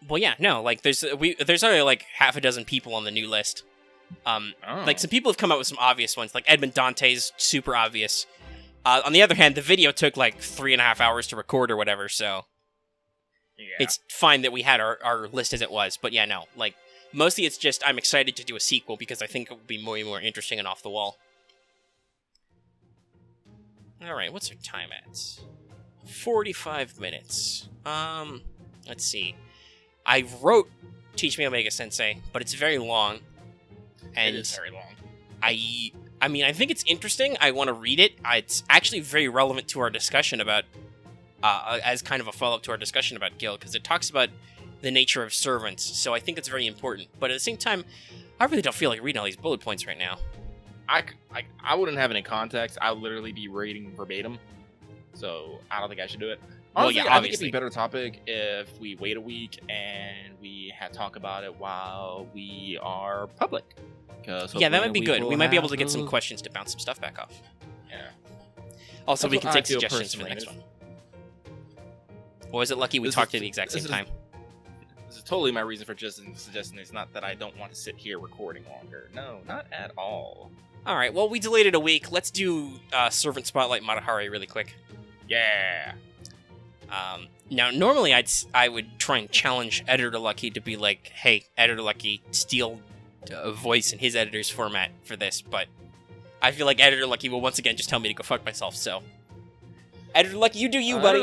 Well, yeah, no, like there's only like half a dozen people on the new list. Like some people have come out with some obvious ones, like Edmund Dante's super obvious. On the other hand, the video took like 3.5 hours to record or whatever, so it's fine that we had our list as it was. But yeah, no, like. Mostly it's just I'm excited to do a sequel because I think it will be more interesting and off the wall. Alright, what's our time at? 45 minutes. Let's see. I wrote Teach Me Omega Sensei, but it's very long. And it is very long. I mean, I think it's interesting. I want to read it. It's actually very relevant to our discussion about, as kind of a follow-up to our discussion about Gil, because it talks about the nature of servants, so I think it's very important. But at the same time, I really don't feel like reading all these bullet points right now. I wouldn't have any context. I would literally be reading verbatim, so I don't think I should do it. Honestly, well, yeah, I think it'd be a better topic if we wait a week and we talk about it while we are public. Yeah, that might be good. We might be able to get some questions to bounce some stuff back off. Yeah. Also, we can take suggestions for the next one. Or is it lucky we talked at the exact same time? This is totally my reason for just suggesting it's not that I don't want to sit here recording longer. No, not at all. Alright, well, we delayed it a week. Let's do Servant Spotlight Matahari really quick. Yeah. Now, normally I would try and challenge Editor Lucky to be like, hey, Editor Lucky, steal a voice in his editor's format for this, but I feel like Editor Lucky will once again just tell me to go fuck myself, so. Editor Lucky, you do you, buddy.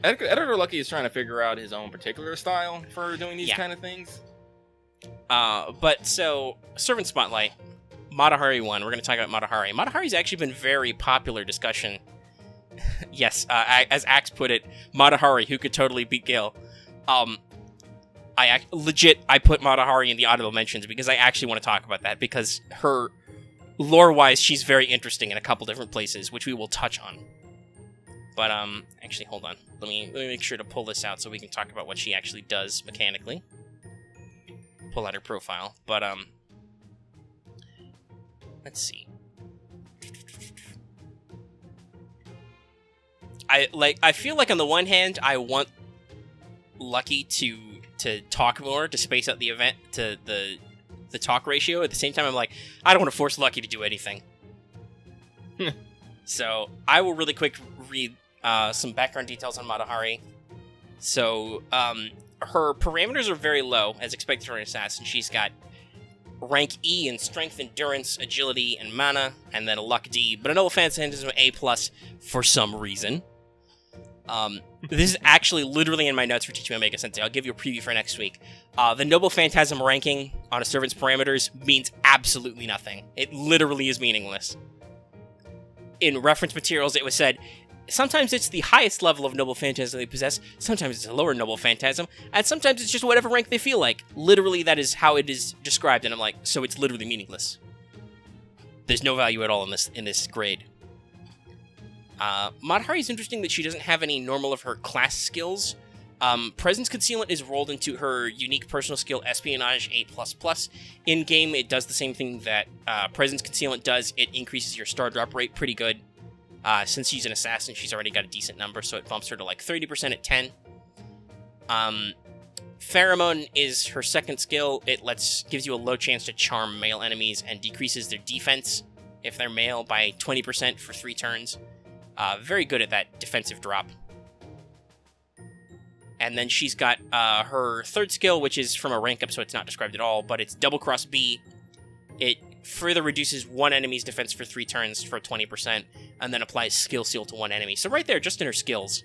Editor Lucky is trying to figure out his own particular style for doing these kind of things. But so, Servant Spotlight, Matahari 1, we're going to talk about Matahari. Matahari's actually been very popular discussion. Yes, as Axe put it, Matahari, who could totally beat Gil. I put Matahari in the honorable mentions because I actually want to talk about that, because her lore-wise, she's very interesting in a couple different places, which we will touch on. But, actually, hold on. Let me make sure to pull this out so we can talk about what she actually does mechanically. Pull out her profile. But, let's see. I feel like on the one hand, I want Lucky to talk more, to space out the event, to the talk ratio. At the same time, I'm like, I don't want to force Lucky to do anything. So, I will really quick read some background details on Matahari. So, her parameters are very low, as expected for an assassin. She's got rank E in strength, endurance, agility, and mana, and then a luck D, but a noble phantasm A+ for some reason. This is actually literally in my notes for Teaching Omega Sensei. I'll give you a preview for next week. The Noble Phantasm ranking on a servant's parameters means absolutely nothing. It literally is meaningless. In reference materials, it was said, sometimes it's the highest level of Noble Phantasm they possess, sometimes it's a lower Noble Phantasm, and sometimes it's just whatever rank they feel like. Literally, that is how it is described, and I'm like, so it's literally meaningless. There's no value at all in this grade. Matahari is interesting that she doesn't have any normal of her class skills. Presence Concealment is rolled into her unique personal skill, Espionage 8++. In-game, it does the same thing that Presence Concealment does. It increases your star drop rate pretty good. Since she's an assassin, she's already got a decent number, so it bumps her to like 30% at 10. Pheromone is her second skill. It gives you a low chance to charm male enemies and decreases their defense if they're male by 20% for 3 turns. Very good at that defensive drop. And then she's got her third skill, which is from a rank up, so it's not described at all, but it's Double Cross B. It further reduces one enemy's defense for 3 turns for 20%, and then applies Skill Seal to one enemy. So right there, just in her skills,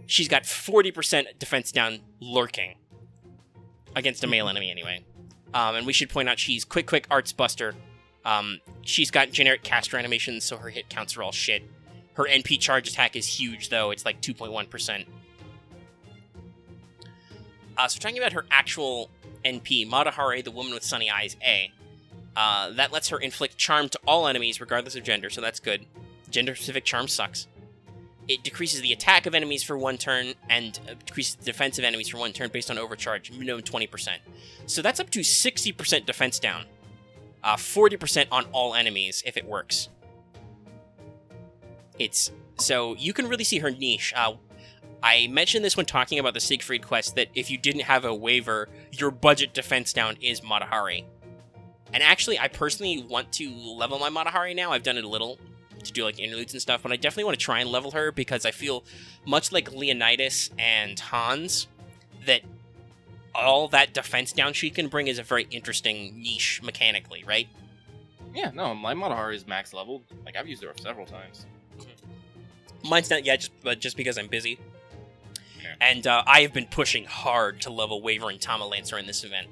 she's got 40% defense down lurking. Against a male enemy, anyway. And we should point out she's Quick Arts Buster. She's got generic caster animations, so her hit counts are all shit. Her NP charge attack is huge, though. It's like 2.1%. So talking about her actual NP, Matahari, the woman with sunny eyes, A. That lets her inflict charm to all enemies, regardless of gender, so that's good. Gender-specific charm sucks. It decreases the attack of enemies for 1 turn, and decreases the defense of enemies for 1 turn based on overcharge, minimum 20%. So that's up to 60% defense down. 40% on all enemies, if it works. So you can really see her niche. I mentioned this when talking about the Siegfried quest, that if you didn't have a waiver, your budget defense down is Matahari. And actually, I personally want to level my Matahari now. I've done it a little to do like interludes and stuff, but I definitely want to try and level her because I feel, much like Leonidas and Hans, that all that defense down she can bring is a very interesting niche mechanically, right? Yeah, no, my Matahari is max leveled. Like, I've used her several times. Mine's not yet, just because I'm busy. Yeah. And I have been pushing hard to level Wavering Tama Lancer in this event.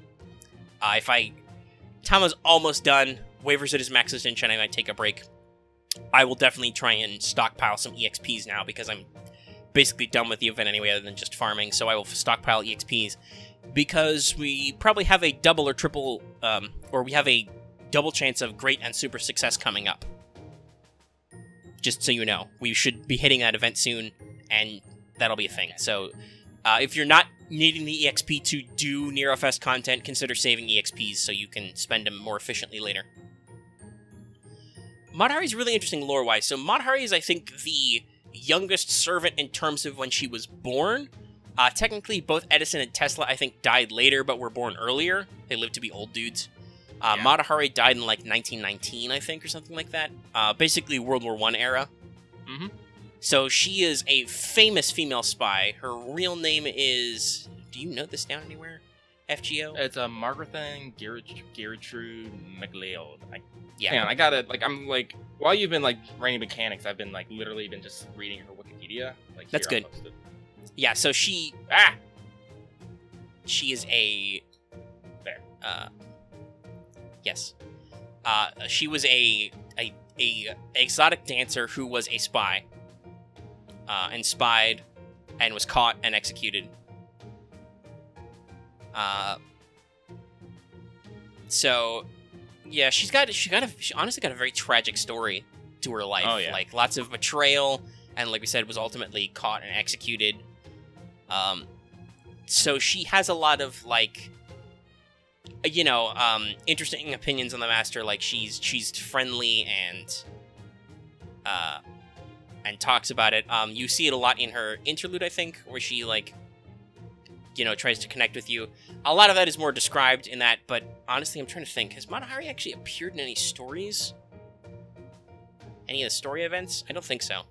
Tama's almost done, Waver's at his max extension, I might take a break. I will definitely try and stockpile some EXPs now, because I'm basically done with the event anyway, other than just farming, so I will stockpile EXPs, because we probably have a double or triple, or we have a double chance of great and super success coming up. Just so you know, we should be hitting that event soon, and that'll be a thing. So, if you're not needing the EXP to do Nero Fest content, consider saving EXPs so you can spend them more efficiently later. Matahari is really interesting lore-wise. So Matahari is, I think, the youngest servant in terms of when she was born. Technically, both Edison and Tesla, I think, died later, but were born earlier. They lived to be old dudes. Matahari died in, like, 1919, I think, or something like that. Basically, World War I era. Mm-hmm. So she is a famous female spy. Her real name is... Do you note this down anywhere? FGO? It's Margaretha Gertrude MacLeod. Yeah. Man, I gotta, like, I'm, like, while you've been, like, writing mechanics, I've been, like, literally been just reading her Wikipedia. Like, that's good. Yeah, so she... She is a... There. Yes. She was a exotic dancer who was a spy. And spied, and was caught and executed. So, yeah, she honestly got a very tragic story to her life. Oh, yeah. Like, lots of betrayal, and like we said, was ultimately caught and executed. So she has a lot of, like, interesting opinions on the Master. Like, she's friendly and talks about it. You see it a lot in her interlude, I think, where she, like, tries to connect with you. A lot of that is more described in that, but honestly, I'm trying to think. Has Matahari actually appeared in any stories? Any of the story events? I don't think so.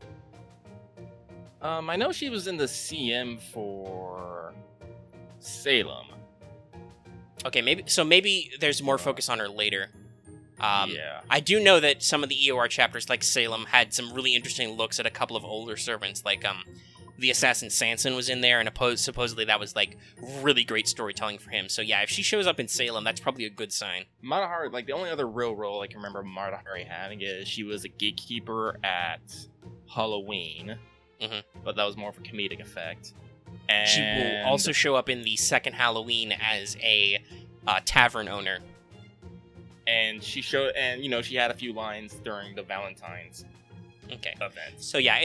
I know she was in the CM for Salem. Okay, maybe there's more focus on her later. Yeah. I do know that some of the EOR chapters, like Salem, had some really interesting looks at a couple of older servants, like the assassin Sanson was in there, and supposedly that was like really great storytelling for him. So yeah, if she shows up in Salem, that's probably a good sign. Matahari, like, the only other real role I can remember Matahari having is she was a gatekeeper at Halloween, but that was more for comedic effect. And She will also show up in the second Halloween as a tavern owner. And she had a few lines during the Valentine's event. So yeah,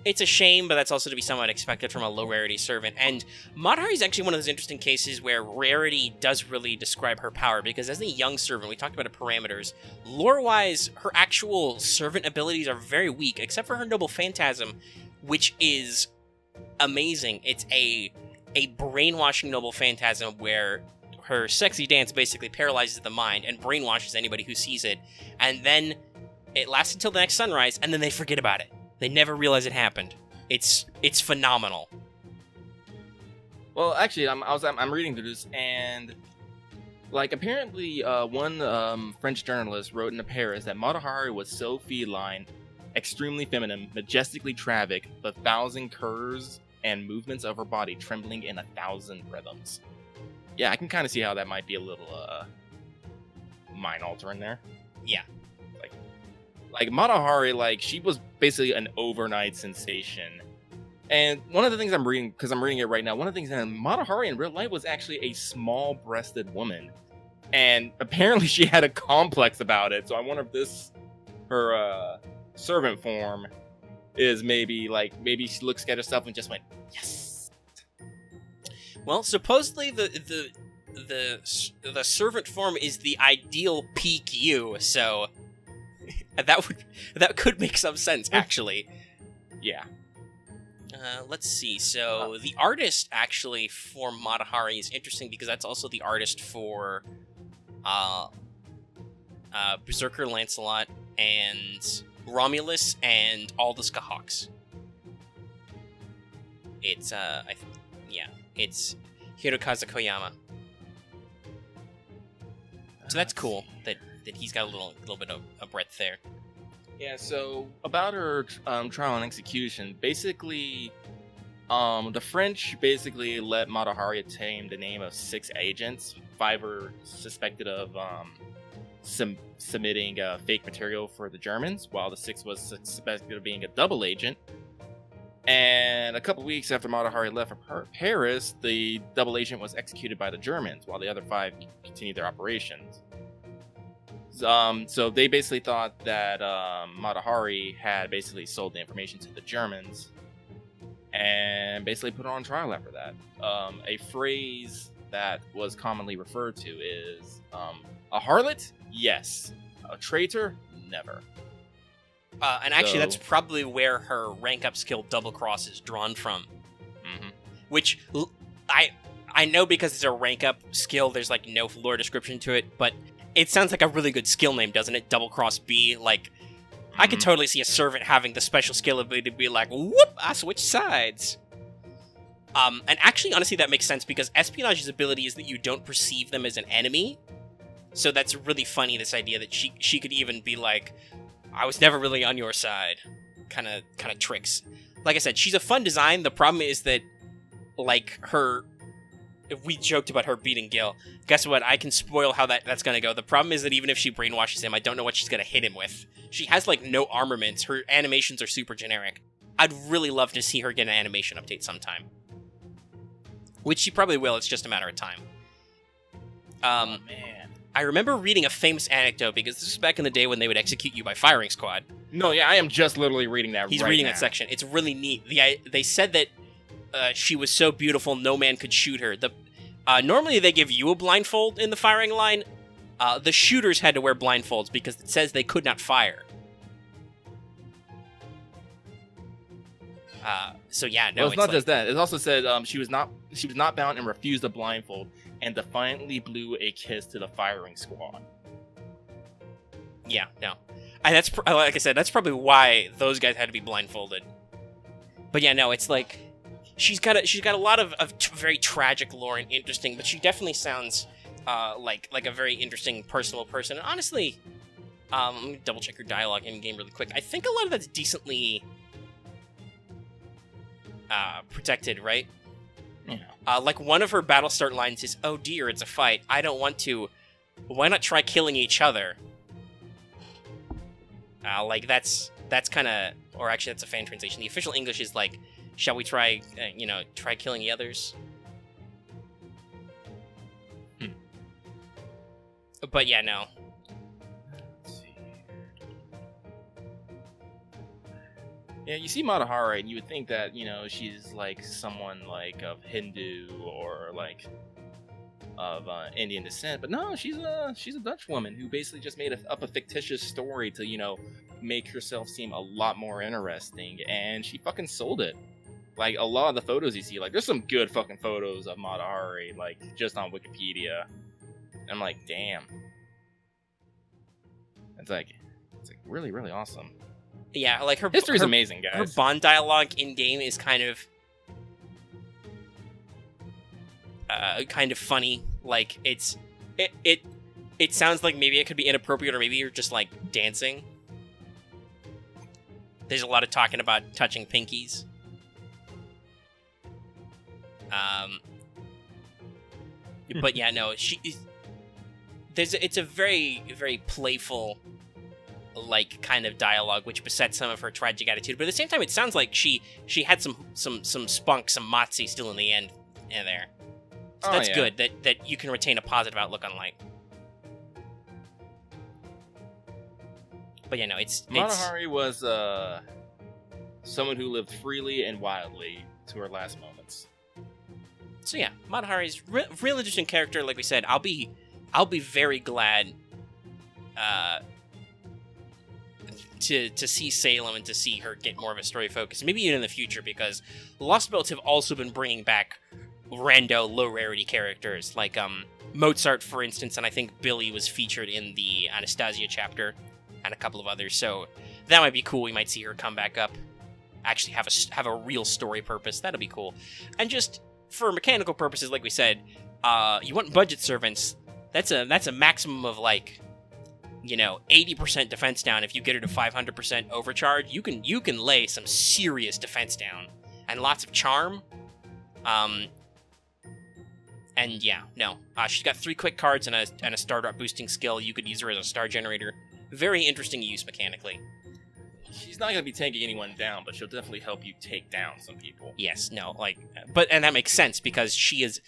it's a shame, but that's also to be somewhat expected from a low rarity servant. And Matahari is actually one of those interesting cases where rarity does really describe her power, because as a young servant, we talked about her parameters. Lore-wise, her actual servant abilities are very weak, except for her noble phantasm, which is amazing. It's a brainwashing noble phantasm where her sexy dance basically paralyzes the mind and brainwashes anybody who sees it, and then it lasts until the next sunrise, and then they forget about it. They never realize it happened. It's phenomenal. Well, actually, I'm reading through this, and like, apparently one French journalist wrote in Paris that Matahari was so feline, extremely feminine, majestically tragic, with 1,000 curves and movements of her body trembling in 1,000 rhythms. Yeah, I can kind of see how that might be a little mind altering there. Yeah. Like Matahari, like, she was basically an overnight sensation. And one of the things I'm reading, because I'm reading it right now, one of the things that Matahari in real life was actually a small-breasted woman. And apparently she had a complex about it. So I wonder if her servant form is maybe she looks at herself and just went, yes. Well, supposedly the servant form is the ideal peak you, so that could make some sense, actually. Yeah. Let's see. So the artist actually for Matahari is interesting because that's also the artist for Berserker Lancelot and Romulus and all the Skahawks. It's it's Hirokazu Koyama. So that's cool that he's got a little bit of a breadth there. Yeah, so about her trial and execution, basically, the French basically let Matahari attain the name of 6 agents. 5 were suspected of submitting fake material for the Germans, while the 6th was suspected of being a double agent. And a couple weeks after Matahari left for Paris, the double agent was executed by the Germans, while the other 5 continued their operations. So they basically thought that Matahari had basically sold the information to the Germans and basically put her on trial after that. A phrase that was commonly referred to is a harlot? Yes. A traitor? Never. And actually, that's probably where her rank up skill Double Cross is drawn from. Mm-hmm. Which I know because it's a rank up skill, there's like no lore description to it, but it sounds like a really good skill name, doesn't it? Double Cross B. Like, I could totally see a servant having the special skill ability to be like, whoop, I switch sides. And actually, honestly, that makes sense because espionage's ability is that you don't perceive them as an enemy. So that's really funny, this idea that she could even be like, I was never really on your side. Kind of tricks. Like I said, she's a fun design. The problem is that, like, we joked about her beating Gil. Guess what? I can spoil how that's gonna go. The problem is that even if she brainwashes him, I don't know what she's gonna hit him with. She has, like, no armaments. Her animations are super generic. I'd really love to see her get an animation update sometime. Which she probably will, it's just a matter of time. Oh man. I remember reading a famous anecdote because this was back in the day when they would execute you by firing squad. No, yeah, I am just literally reading that. He's right reading now. that section. It's really neat. They said that she was so beautiful, no man could shoot her. Normally they give you a blindfold in the firing line. The shooters had to wear blindfolds because it says they could not fire. So yeah, no. Well, it's not just that. It also said she was not bound and refused a blindfold, and defiantly blew a kiss to the firing squad. Yeah, no. And that's like I said, that's probably why those guys had to be blindfolded. But yeah, no, it's like she's got a lot of very tragic lore and interesting, but she definitely sounds like a very interesting, personal person. And honestly, let me double check her dialogue in game really quick. I think a lot of that's decently protected, right? Yeah. Like one of her battle start lines is, "Oh dear, it's a fight. I don't want to. Why not try killing each other?" Like that's kind of, or actually that's a fan translation. The official English is like, "Shall we try, try killing the others?" But yeah, no. Let's see. Yeah, you see Matahari, and you would think that, she's like someone like of Hindu or like of Indian descent, but no, she's a Dutch woman who basically just made up a fictitious story to, make herself seem a lot more interesting, and she fucking sold it. Like, a lot of the photos you see, like, there's some good fucking photos of Matahari, like, just on Wikipedia. And I'm like, damn. It's like really, really awesome. Yeah, like her History's her, amazing, guys. Her Bond dialogue in game is kind of funny. Like it sounds like maybe it could be inappropriate, or maybe you're just like dancing. There's a lot of talking about touching pinkies. But yeah, no, it's a very, very playful, like, kind of dialogue, which besets some of her tragic attitude. But at the same time, it sounds like she had some spunk, some motsy still in the end in there. So that's good that you can retain a positive outlook on life. But yeah, no, it's Matahari was someone who lived freely and wildly to her last moments. So yeah, Matahari's real interesting character. Like we said, I'll be very glad to see Salem and to see her get more of a story focus, maybe even in the future, because Lost Belts have also been bringing back rando low rarity characters like Mozart, for instance, and I think Billy was featured in the Anastasia chapter, and a couple of others. So that might be cool. We might see her come back up, actually have a real story purpose. That'll be cool. And just for mechanical purposes, like we said, you want budget servants. That's a maximum of like, 80% defense down. If you get her to 500% overcharge, you can lay some serious defense down and lots of charm. And yeah, no, she's got 3 quick cards and a star drop boosting skill. You could use her as a star generator. Very interesting use mechanically. She's not going to be taking anyone down, but she'll definitely help you take down some people. Yes, no, and that makes sense because she is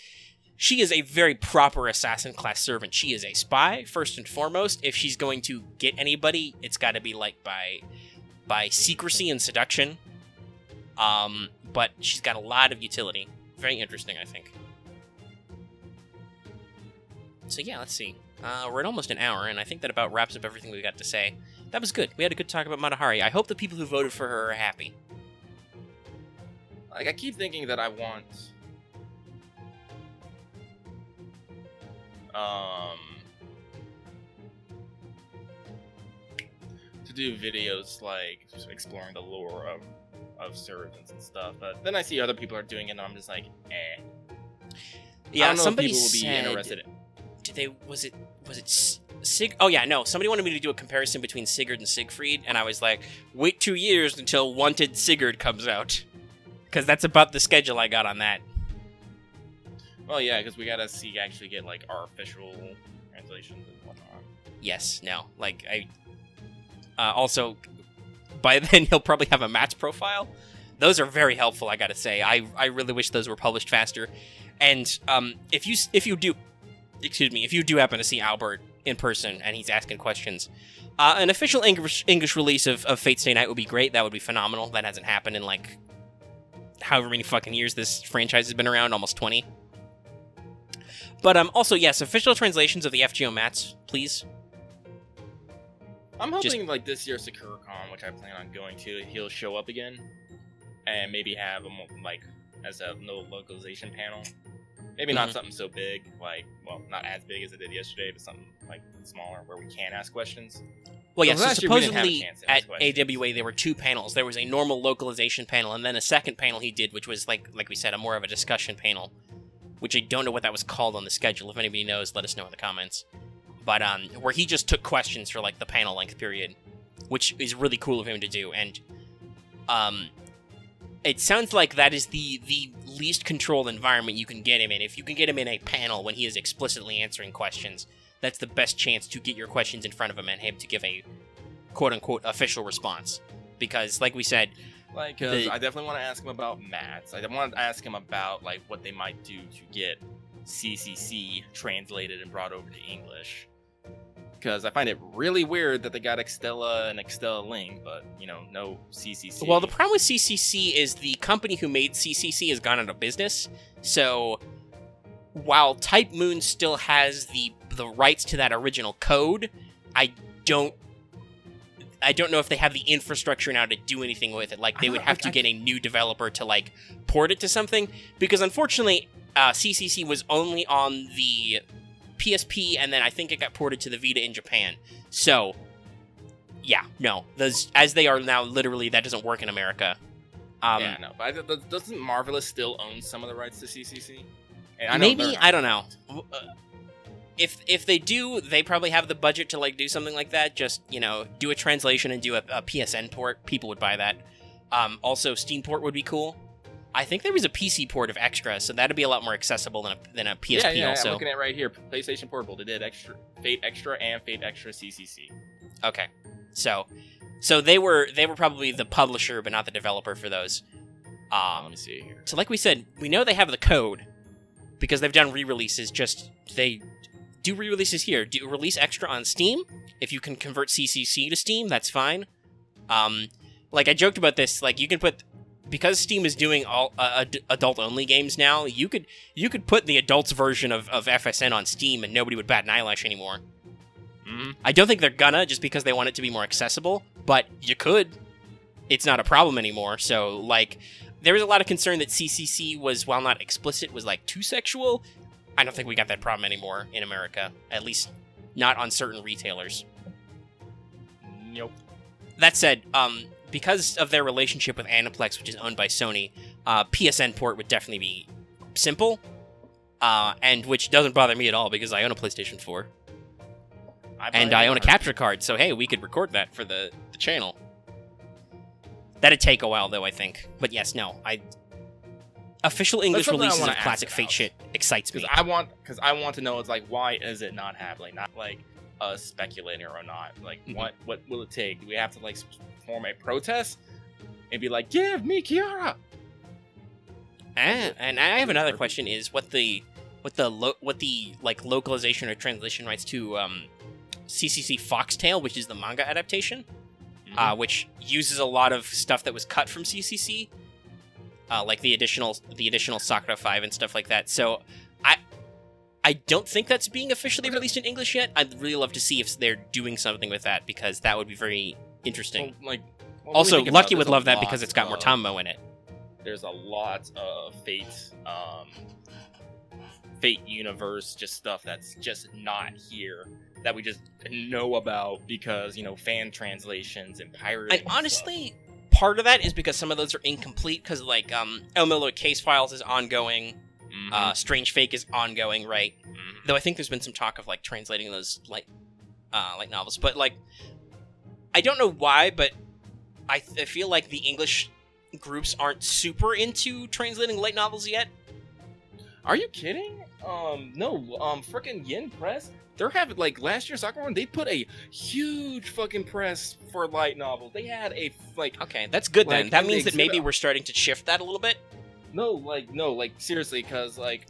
a very proper assassin class servant. She is a spy first and foremost. If she's going to get anybody, it's got to be like by secrecy and seduction. But she's got a lot of utility. Very interesting, I think. So yeah, let's see. We're at almost an hour, and I think that about wraps up everything we got to say. That was good. We had a good talk about Matahari. I hope the people who voted for her are happy. Like, I keep thinking that I want to do videos like just exploring the lore of servants and stuff, but then I see other people are doing it and I'm just like, eh. Yeah, I don't know somebody if people will be said, interested in. was it Sig? Oh yeah, no. Somebody wanted me to do a comparison between Sigurd and Siegfried, and I was like, wait 2 years until Wanted Sigurd comes out, because that's about the schedule I got on that. Well, yeah, because we gotta actually get like our official translations and whatnot. Yes, no. Like also, by then he'll probably have a Matt's profile. Those are very helpful, I gotta say. I really wish those were published faster. And if you do excuse me, if you do happen to see Albert in person and he's asking questions, an official English release of Fate Stay Night would be great. That would be phenomenal. That hasn't happened in, like, however many fucking years this franchise has been around, almost 20. But also, yes, official translations of the FGO mats, please. I'm hoping, like, this year's SakuraCon, which I plan on going to, he'll show up again. And maybe have him, like, as a no localization panel. Maybe not something so big, like, well, not as big as it did yesterday, but something, like, smaller where we can ask questions. Well, yes, Last so year we didn't have a supposedly chance to at ask questions. AWA there were 2 panels. There was a normal localization panel, and then a second panel he did, which was, like we said, a more of a discussion panel. Which I don't know what that was called on the schedule. If anybody knows, let us know in the comments. But, where he just took questions for, like, the panel length period. Which is really cool of him to do, and, it sounds like that is the least controlled environment you can get him in. If you can get him in a panel when he is explicitly answering questions, that's the best chance to get your questions in front of him and him to give a quote-unquote official response. Because, like we said... Like, cause I definitely want to ask him about mats. I want to ask him about, like, what they might do to get CCC translated and brought over to English. Because I find it really weird that they got Extella and Extella Link, but, you know, no CCC. Well, the problem with CCC is the company who made CCC has gone out of business. So, while Type Moon still has the rights to that original code, I don't know if they have the infrastructure now to do anything with it. Like, they would have to get a new developer to, like, port it to something. Because, unfortunately, CCC was only on the PSP, and then I think it got ported to the Vita in Japan. So, yeah, no. As they are now, literally, that doesn't work in America. Yeah, no. But doesn't Marvelous still own some of the rights to CCC? And maybe? I don't know. If they do, they probably have the budget to, like, do something like that. Just, you know, do a translation and do a PSN port. People would buy that. Also, Steam port would be cool. I think there was a PC port of Extra, so that'd be a lot more accessible than a PSP. Yeah, also. I'm looking at it right here. PlayStation Portable. They did Fate Extra and Fate Extra CCC. Okay, so they were probably the publisher, but not the developer for those. Let me see here. So, like we said, we know they have the code because they've done re-releases. Just they do re-releases here. Do release Extra on Steam. If you can convert CCC to Steam, that's fine. Like I joked about this. Like you can put. Because Steam is doing all adult-only games now, you could put the adults version of FSN on Steam and nobody would bat an eyelash anymore. Mm-hmm. I don't think they're gonna, just because they want it to be more accessible, but you could. It's not a problem anymore, so, like, there was a lot of concern that CCC was, while not explicit, was, like, too sexual. I don't think we got that problem anymore in America, at least not on certain retailers. Nope. That said, because of their relationship with Aniplex, which is owned by Sony, PSN port would definitely be simple, and which doesn't bother me at all because I own a PlayStation 4. And I own a capture card, so hey, we could record that for the channel. That'd take a while, though, I think. But yes, no, official English releases of classic Fate shit excites me. Because I want to know, it's like, why is it not happening? Not like us speculating or not. Like, what will it take? Do we have to, like, form a protest and be like, give me Kiara? And I have another question: is what the like localization or translation rights to CCC Foxtail, which is the manga adaptation, which uses a lot of stuff that was cut from CCC, like the additional Sakura 5 and stuff like that. So I don't think that's being officially released in English yet. I'd really love to see if they're doing something with that, because that would be very interesting. Also, Lucky would love that because it's got more Tammo in it. There's a lot of Fate universe, just stuff that's just not here that we just know about because, you know, fan translations and pirating. And honestly, part of that is because some of those are incomplete, because, like, El Milo Case Files is ongoing. Strange Fake is ongoing, right? Though I think there's been some talk of, like, translating those light novels. But, like, I don't know why, but I feel like the English groups aren't super into translating light novels yet. Are you kidding? No, frickin' Yin Press, they're having, like, last year's Sakura Run, they put a huge fucking press for light novels. They had a, like... Okay, that's good, like, then. That means that maybe we're starting to shift that a little bit? No, seriously, because, like,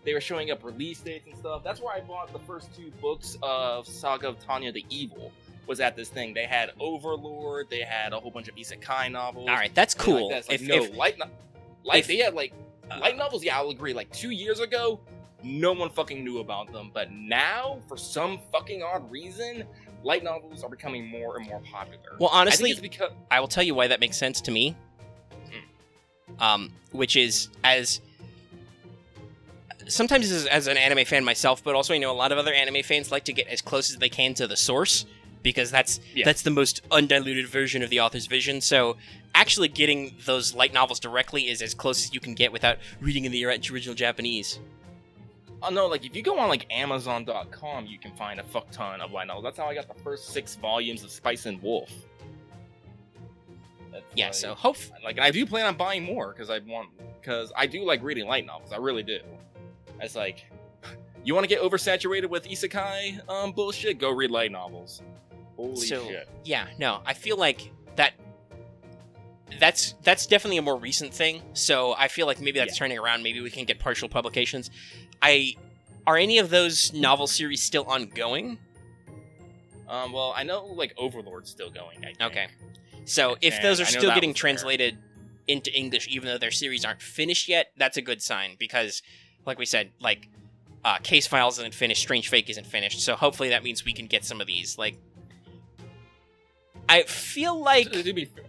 they were showing up release dates and stuff. That's where I bought the first 2 books of Saga of Tanya the Evil. Was at this thing. They had Overlord. They had a whole bunch of isekai novels. All right, that's cool. Like that. They had like light novels. Yeah, I'll agree. Like 2 years ago, no one fucking knew about them. But now, for some fucking odd reason, light novels are becoming more and more popular. Well, honestly, I think it's because I will tell you why that makes sense to me. Which is sometimes as an anime fan myself, but also I know a lot of other anime fans like to get as close as they can to the source, because that's the most undiluted version of the author's vision. So actually getting those light novels directly is as close as you can get without reading in the original Japanese. Oh no, like if you go on like Amazon.com, you can find a fuck ton of light novels. That's how I got the first 6 volumes of Spice and Wolf. Yeah, like, so and I do plan on buying more because I do like reading light novels. I really do. It's like, you want to get oversaturated with isekai bullshit? Go read light novels. Holy shit. Yeah, no, I feel like that's definitely a more recent thing. So I feel like maybe that's turning around. Maybe we can get partial publications. Are any of those novel series still ongoing? Well, I know like Overlord's still going. I think. Okay. So if And those are I know still that getting was there. translated into English, even though their series aren't finished yet, that's a good sign, because, like we said, like Case Files isn't finished, Strange Fake isn't finished, so hopefully that means we can get some of these. Like, I feel like To be fair.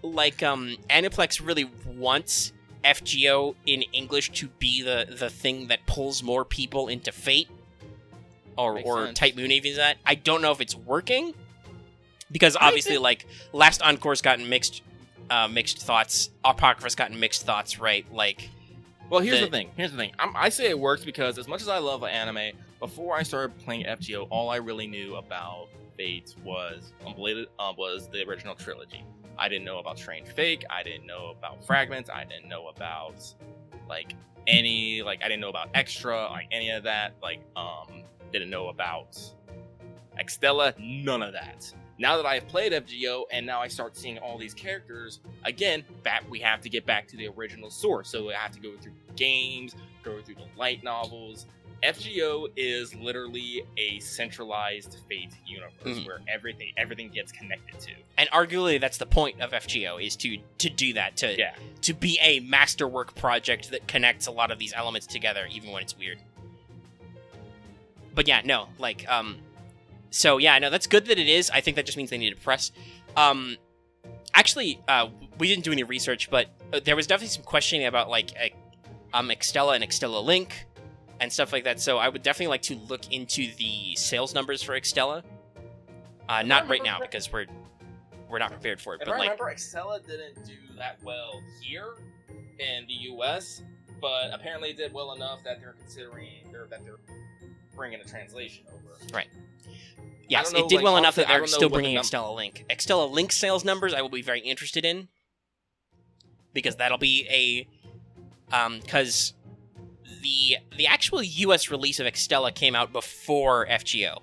Aniplex really wants FGO in English to be the thing that pulls more people into Fate, or Makes sense. Type Moon Navy's that. I don't know if it's working, because obviously, like, Last Encore's gotten mixed thoughts. Apocrypha's gotten mixed thoughts, right? Like, Well, here's the thing. I say it works because as much as I love anime, before I started playing FGO, all I really knew about Fate was the original trilogy. I didn't know about Strange Fake. I didn't know about Fragments. I didn't know about I didn't know about Extra, like any of that. Didn't know about Extella. None of that. Now that I've played FGO and now I start seeing all these characters, again, we have to get back to the original source. So I have to go through games, go through the light novels. FGO is literally a centralized Fate universe where everything gets connected to. and arguably that's the point of FGO, is to do that, to be a masterwork project that connects a lot of these elements together, even when it's weird. But yeah, no, like, so yeah, no, that's good that it is. I think that just means they need to press. Actually, we didn't do any research, but there was definitely some questioning about like Extella and Extella Link and stuff like that. So I would definitely like to look into the sales numbers for Extella. Not right now because we're not prepared for it. If But I like, remember, Extella didn't do that well here in the U.S., but apparently it did well enough that they're bringing a translation over. right? Yes, I don't know, it did like, well enough honestly, that I they're don't know still what the bringing Extella Link. Extella Link sales numbers I will be very interested in, because that'll be because the actual U.S. release of Extella came out before FGO.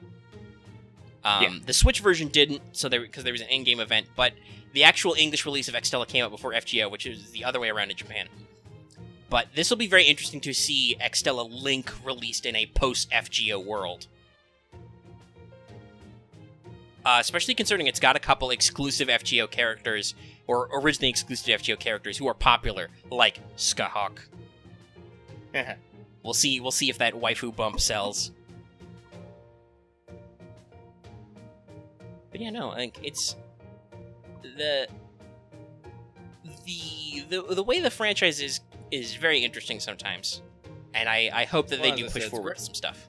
The Switch version didn't, so because there was an in-game event, but the actual English release of Extella came out before FGO, which is the other way around in Japan. But this will be very interesting to see Extella Link released in a post-FGO world. Especially considering it's got a couple exclusive FGO characters, or originally exclusive FGO characters, who are popular, like Skahawk. We'll see if that waifu bump sells. But yeah, no, I think it's the way the franchise is very interesting sometimes, and I hope that they do push forward some stuff.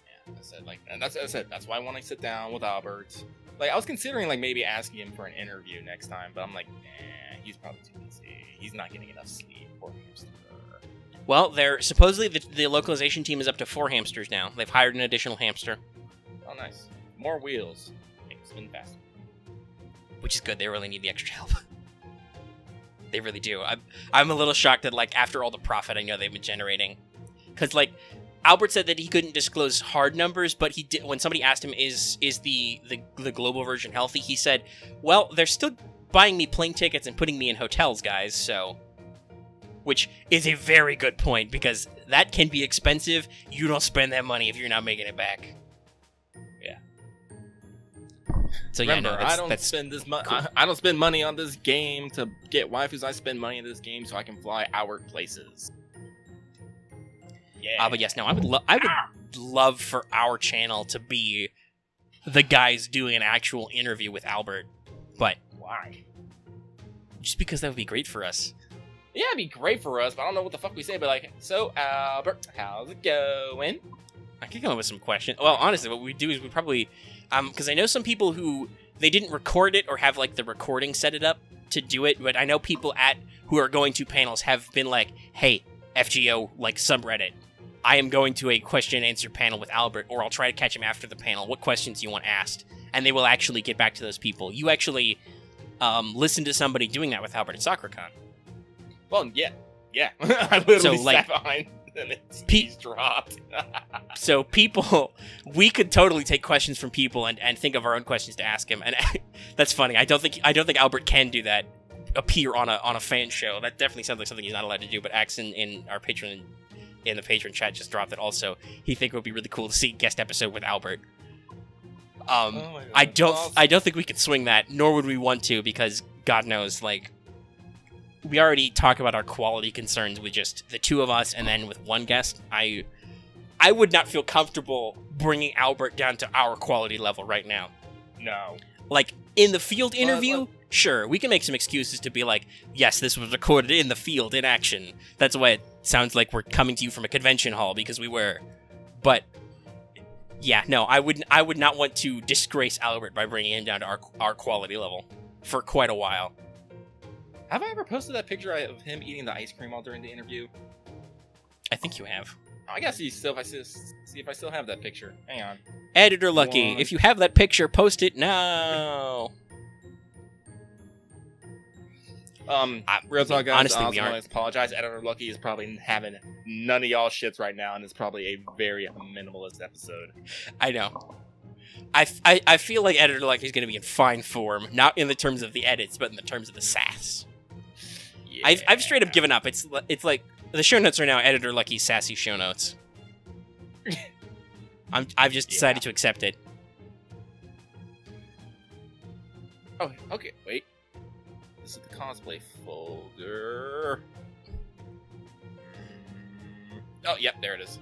Yeah, that's why I want to sit down with Albert. Like, I was considering maybe asking him for an interview next time, but I'm like, he's probably too busy. He's not getting enough sleep. Poor hamster. Well, they're supposedly the localization team is up to 4 hamsters now. They've hired an additional hamster. Oh, nice. More wheels. Make it spin faster. Which is good. They really need the extra help. They really do. I'm a little shocked that after all the profit I know they've been generating, because Albert said that he couldn't disclose hard numbers, but he did when somebody asked him is the global version healthy. He said, "Well, they're still buying me plane tickets and putting me in hotels, guys." So, which is a very good point because that can be expensive. You don't spend that money if you're not making it back. Yeah. So Remember, yeah, no, I don't spend this money. cool. I don't spend money on this game to get waifus. I spend money on this game so I can fly outward places. Yeah. But yes, no, I would love for our channel to be the guys doing an actual interview with Albert, but Why? just because that would be great for us. Yeah, it'd be great for us, but I don't know what the fuck we say. But like, so Albert, how's it going? I could come up with some questions. Well, honestly, what we do is we probably, because I know some people who they didn't record it or have like the recording set it up to do it, but I know people who are going to panels have been like, hey, FGO like subreddit, I am going to a question and answer panel with Albert, or I'll try to catch him after the panel. What questions do you want asked? And they will actually get back to those people. You actually listen to somebody doing that with Albert at SoccerCon. Well, yeah. I literally So, like, sat behind and it's dropped. So people, we could totally take questions from people and think of our own questions to ask him. And that's funny. I don't think Albert can do that. Appear on a fan show. That definitely sounds like something he's not allowed to do. But Axe in our patron in the patron chat just dropped it. Also, he think it would be really cool to see guest episode with Albert. Oh my God. I don't think we could swing that, nor would we want to, because God knows, like, we already talk about our quality concerns with just the two of us, and then with one guest. I would not feel comfortable bringing Albert down to our quality level right now. No. Like, in the field interview, sure, we can make some excuses to be like, yes, this was recorded in the field, in action. That's why it sounds like we're coming to you from a convention hall, because we were. But yeah, no, I would not want to disgrace Albert by bringing him down to our quality level for quite a while. Have I ever posted that picture of him eating the ice cream while during the interview? I think you have. I gotta see if I still have that picture. Hang on. Editor Lucky, if you have that picture, post it now. Real talk, guys. Honestly, I we want aren't. to apologize. Editor Lucky is probably having none of y'all shits right now, and it's probably a very minimalist episode. I know. I feel like Editor Lucky is going to be in fine form, not in the terms of the edits, but in the terms of the sass. Yeah. I've straight up given up. It's like the show notes are now Editor Lucky's sassy show notes. I've just decided to accept it. Oh, okay. Wait. This is the cosplay folder. Oh, yep, there it is.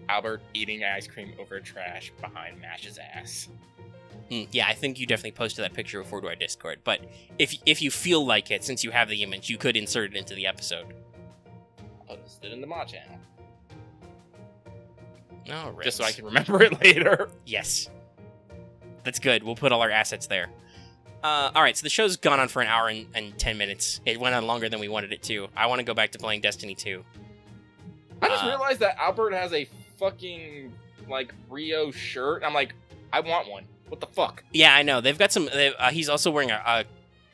Albert eating ice cream over trash behind Mash's ass. Yeah, I think you definitely posted that picture before to our Discord. But if you feel like it, since you have the image, you could insert it into the episode. I'll post it in the mod channel. All right. Just so I can remember it later. Yes. That's good. We'll put all our assets there. All right, so the show's gone on for an hour and 10 minutes. It went on longer than we wanted it to. I want to go back to playing Destiny 2. I just realized that Albert has a fucking, like, Rio shirt. I'm like, I want one. What the fuck? Yeah, I know. They've got some... he's also wearing a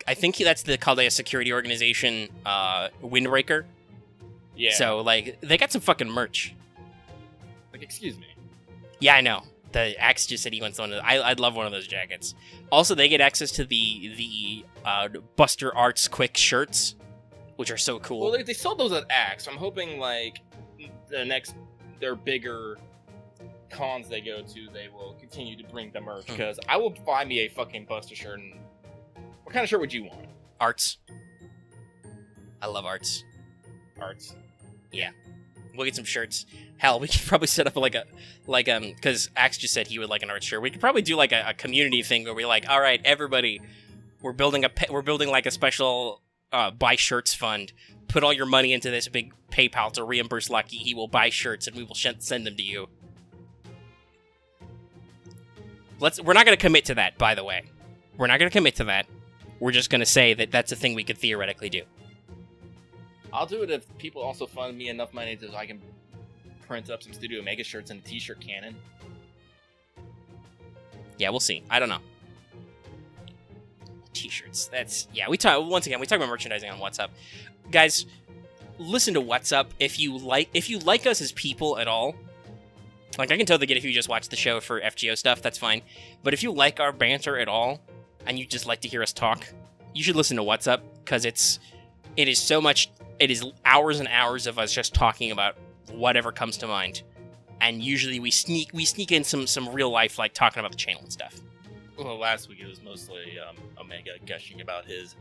I think that's called a security organization windbreaker. Yeah. So, like, they got some fucking merch. Like, excuse me. Yeah, I know. The Axe just said he wants one of those. I'd love one of those jackets. Also, they get access to the Buster Arts Quick shirts, which are so cool. Well, they sold those at Axe. I'm hoping, like, their bigger cons they go to, they will continue to bring the merch, because I will buy me a fucking Buster shirt. And what kind of shirt would you want? Arts. I love arts. Arts. Yeah. We'll get some shirts. Hell, we could probably set up because Axe just said he would like an art shirt. We could probably do like a community thing where we're like, all right, everybody, we're building like a special buy shirts fund. Put all your money into this big PayPal to reimburse Lucky. He will buy shirts and we will send them to you. We're not going to commit to that, by the way. We're not going to commit to that. We're just going to say that that's a thing we could theoretically do. I'll do it if people also fund me enough money so I can print up some Studio Omega shirts and a t-shirt cannon. Yeah, we'll see. I don't know. T-shirts. We talk about merchandising on What's Up. Guys, listen to What's Up if you like us as people at all. Like, I can totally get if you just watch the show for FGO stuff, that's fine. But if you like our banter at all, and you just like to hear us talk, you should listen to What's Up, because it is so much it is hours and hours of us just talking about whatever comes to mind. And usually we sneak in some real life, like talking about the channel and stuff. Well, last week it was mostly Omega gushing about his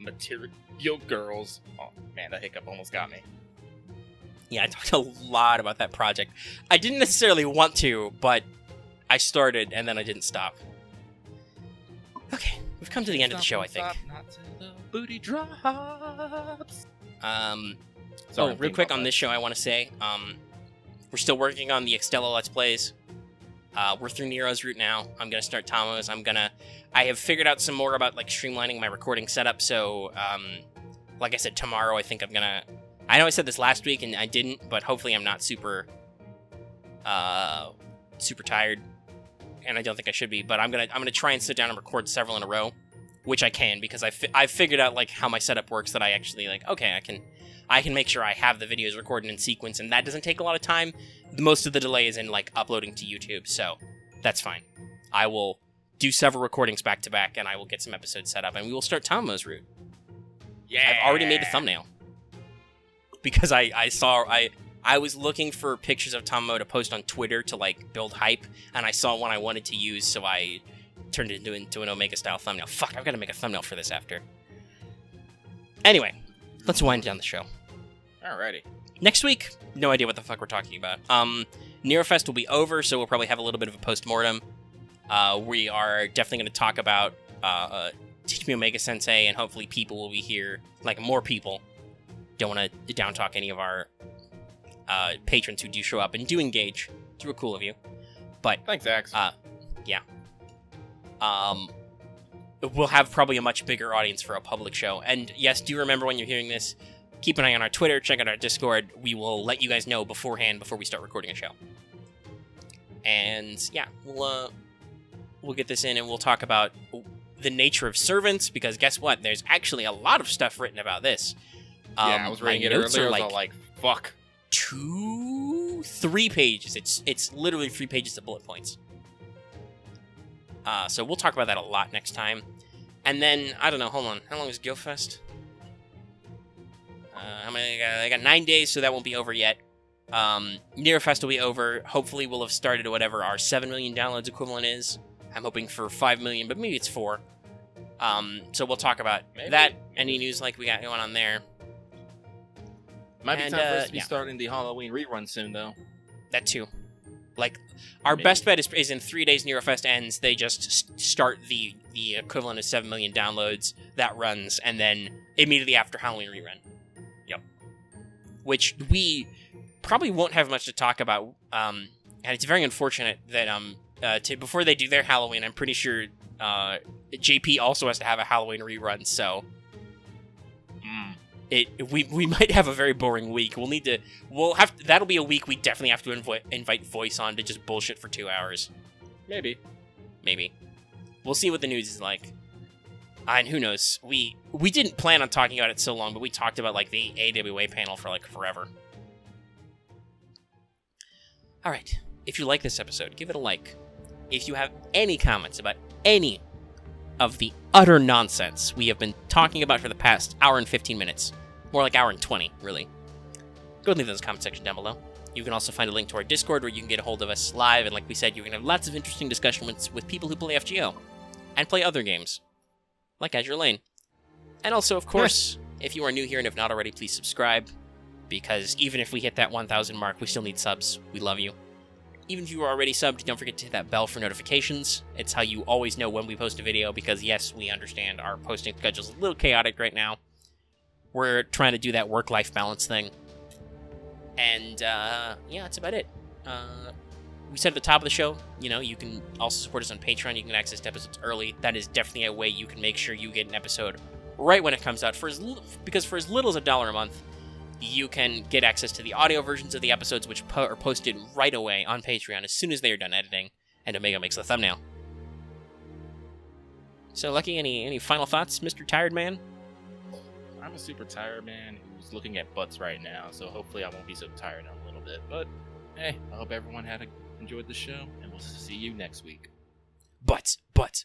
material girls. Oh man, that hiccup almost got me. Yeah, I talked a lot about that project. I didn't necessarily want to, but I started and then I didn't stop. Okay, we've come to the end of the show, I think. Not till the booty drops. Real quick on this show, I want to say, we're still working on the Extella Let's Plays. We're through Nero's route now. I'm gonna start Tomo's. I have figured out some more about like streamlining my recording setup. So, like I said, tomorrow I think I know I said this last week and I didn't, but hopefully I'm not super tired, and I don't think I should be. But I'm gonna try and sit down and record several in a row, which I can because I figured out like how my setup works. That I actually like. Okay, I can make sure I have the videos recorded in sequence, and that doesn't take a lot of time. Most of the delay is in like uploading to YouTube, so that's fine. I will do several recordings back to back, and I will get some episodes set up, and we will start Tomo's route. Yeah, I've already made a thumbnail because I was looking for pictures of Tomo to post on Twitter to like build hype, and I saw one I wanted to use, so I turned it into an Omega style thumbnail. Fuck, I've got to make a thumbnail for this after. Anyway, let's wind down the show. Alrighty. Next week, no idea what the fuck we're talking about. Nero Fest will be over, so we'll probably have a little bit of a post-mortem. We are definitely going to talk about Teach Me Omega Sensei, and hopefully people will be here, like more people. Don't want to down-talk any of our patrons who do show up and do engage. It's real cool of you. But thanks, Axe. Yeah. We'll have probably a much bigger audience for a public show. And yes, do remember when you're hearing this, keep an eye on our Twitter, check out our Discord. We will let you guys know beforehand before we start recording a show. And yeah, we'll get this in and we'll talk about the nature of servants, because guess what? There's actually a lot of stuff written about this. I was reading it earlier. I was all like, fuck. 3 pages. It's literally 3 pages of bullet points. So we'll talk about that a lot next time. And then, I don't know, hold on. How long is GoFest? I got 9 days, so that won't be over yet. Nerofest will be over. Hopefully we'll have started whatever our 7 million downloads equivalent is. I'm hoping for 5 million, but maybe it's 4. So we'll talk about that. Any news like we got going on there. Might be time for us to be starting the Halloween rerun soon, though. That too. Like, our best bet is in 3 days Nerofest ends, they just start the equivalent of 7 million downloads, that runs, and then immediately after Halloween rerun. Yep. Which we probably won't have much to talk about, and it's very unfortunate that before they do their Halloween, I'm pretty sure JP also has to have a Halloween rerun, so we might have a very boring week. That'll be a week we definitely have to invite Voice on to just bullshit for 2 hours. Maybe. We'll see what the news is like. And who knows? We didn't plan on talking about it so long, but we talked about like the AWA panel for like forever. All right. If you like this episode, give it a like. If you have any comments about any of the utter nonsense we have been talking about for the past hour and 15 minutes, more like hour and 20, really, go and leave those in the comment section down below. You can also find a link to our Discord where you can get a hold of us live, and like we said, you can have lots of interesting discussions with people who play FGO and play other games, like Azure Lane. And also, of course, if you are new here and have not already, please subscribe, because even if we hit that 1,000 mark, we still need subs. We love you. Even if you are already subbed, don't forget to hit that bell for notifications. It's how you always know when we post a video, because yes, we understand our posting schedule is a little chaotic right now. We're trying to do that work-life balance thing. And, yeah, that's about it. We said at the top of the show, you can also support us on Patreon. You can access episodes early. That is definitely a way you can make sure you get an episode right when it comes out. Because for as little as $1 a month, you can get access to the audio versions of the episodes, which are posted right away on Patreon as soon as they are done editing, and Omega makes the thumbnail. So, Lucky, any final thoughts, Mr. Tired Man? I'm a super tired man who's looking at butts right now, so hopefully I won't be so tired in a little bit. But, hey, I hope everyone enjoyed the show, and we'll see you next week. Butts. Butts.